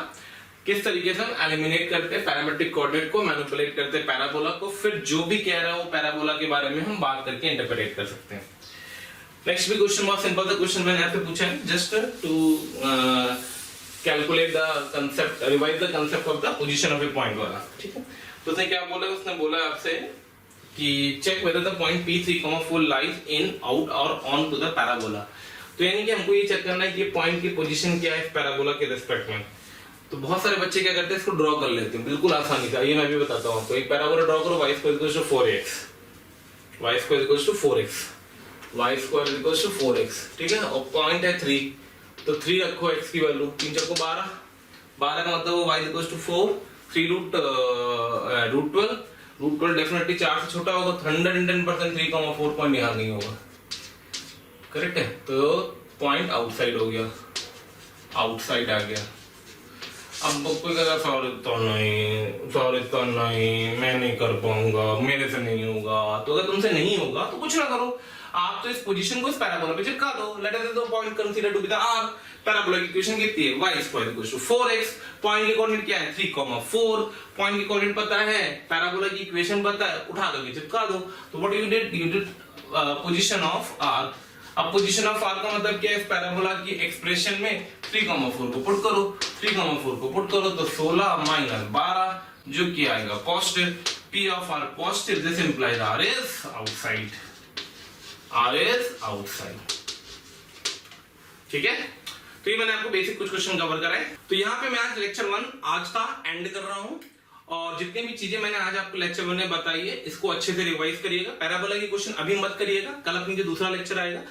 किस तरीके से हम एलिमिनेट करते हैं पैरामेट्रिक कोऑर्डिनेट को, मैनिपुलेट करते हैं पैराबोला को, फिर जो भी कह रहा है वो पैराबोला के बारे में हम बात करके इंटरप्रेट कर सकते हैं। नेक्स्ट भी क्वेश्चन बहुत सिंपल सा क्वेश्चन मैंने यहाँ पे पूछा है, just to calculate the concept, revise the concept of the position of a point वाला। ठीक है, तो उसने क्या बोला, उसने बोला आपसे कि check whether the point P3, 4 lies in, out और ऑन टू द पैराबोला। तो यानी कि हमको ये चेक करना है कि पॉइंट की पोजीशन क्या है इस पैराबोला के रिस्पेक्ट में। तो बहुत सारे बच्चे क्या करते हैं, इसको ड्रॉ कर लेते हैं बिल्कुल आसानी से। ये मैं भी बताता हूँ आपको, एक पैराबोला ड्रॉ करो, y² = 4x, y² = 4x, ठीक है, और पॉइंट है 3, तो 3 रखो x की वैल्यू, 3 × 12, 12 का मतलब y = 4, 3 √12 डेफिनेटली 4 से छोटा होगा, 110% 3,4 पॉइंट यहाँ नहीं होगा, करेक्ट है। तो पॉइंट आउटसाइड हो गया, आउटसाइड आ गया। अब कोई कहेगा सॉरी तो नहीं, मैं नहीं कर पाऊंगा, मेरे से नहीं होगा। तो अगर तुमसे नहीं होगा तो कुछ ना करो, आप तो इस पोजीशन को इस पैराबोला पे चिपका दो। Let us the point consider to be the r। Parabola की इक्वेशन कितनी है, y² = 4x, पॉइंट की कोऑर्डिनेट क्या है 3,4, पॉइंट की कोऑर्डिनेट पता है, पैराबोला की इक्वेशन पता है, उठा दो, चिपका दो। तो what you did position of r। अब पोजीशन ऑफ r का मतलब क्या है, इस पैराबोला की एक्सप्रेशन में 3,4 को पुट करो, 3,4 को पुट करो तो 16 - 12 जो कि आएगा positive. P of r positive, this implies r is outside, r is outside। ठीक है, तो ये मैंने आपको बेसिक कुछ क्वेश्चन कवर कराए। तो यहाँ पे मैं आज लेक्चर 1 आज का एंड कर रहा हूँ, और जितने भी चीजें मैंने आज आपको लेक्चर 1 में बताई है इसको अच्छे से रिवाइज करिएगा। पैराबोला की क्वेश्चन अभी मत करिएगा, कल अपनी जो दूसरा लेक्चर आएगा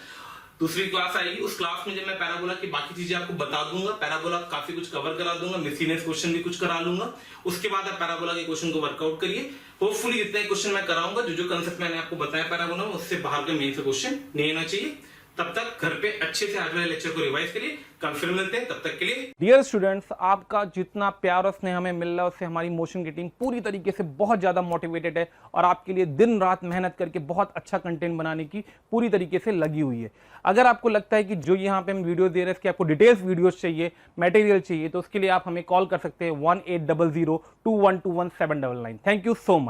दूसरी क्लास आएगी, उस क्लास में जब मैं पैराबोला की बाकी चीजें आपको बता दूंगा, पैराबोला काफी कुछ कवर करा दूंगा, मिसलिनियस क्वेश्चन भी कुछ करा लूंगा, उसके बाद आप पैराबोला के क्वेश्चन को वर्कआउट करिए। होपफुली जितने क्वेश्चन मैं कराऊंगा, जो कंसेप्ट मैंने आपको बताया पैराबोला में, उससे बाहर के मेन से क्वेश्चन नहीं आना चाहिए। तब तक घर पे अच्छे से आज वाले लेक्चर को रिवाइज करिए। कल फिर मिलते हैं, तब तक के लिए डियर स्टूडेंट्स, आपका जितना प्यार और स्नेह हमें मिल रहा है उससे हमारी मोशन की टीम पूरी तरीके से बहुत ज़्यादा मोटिवेटेड है और आपके लिए दिन रात मेहनत करके बहुत अच्छा कंटेंट बनाने की पूरी तरीके से लगी हुई है। अगर आपको लगता है कि जो यहाँ पे हम वीडियो दे रहे हैं इसके आपको डिटेल्स वीडियोस चाहिए, मटेरियल चाहिए, तो उसके लिए आप हमें कॉल कर सकते हैं 1800 2121 799। Thank you so much.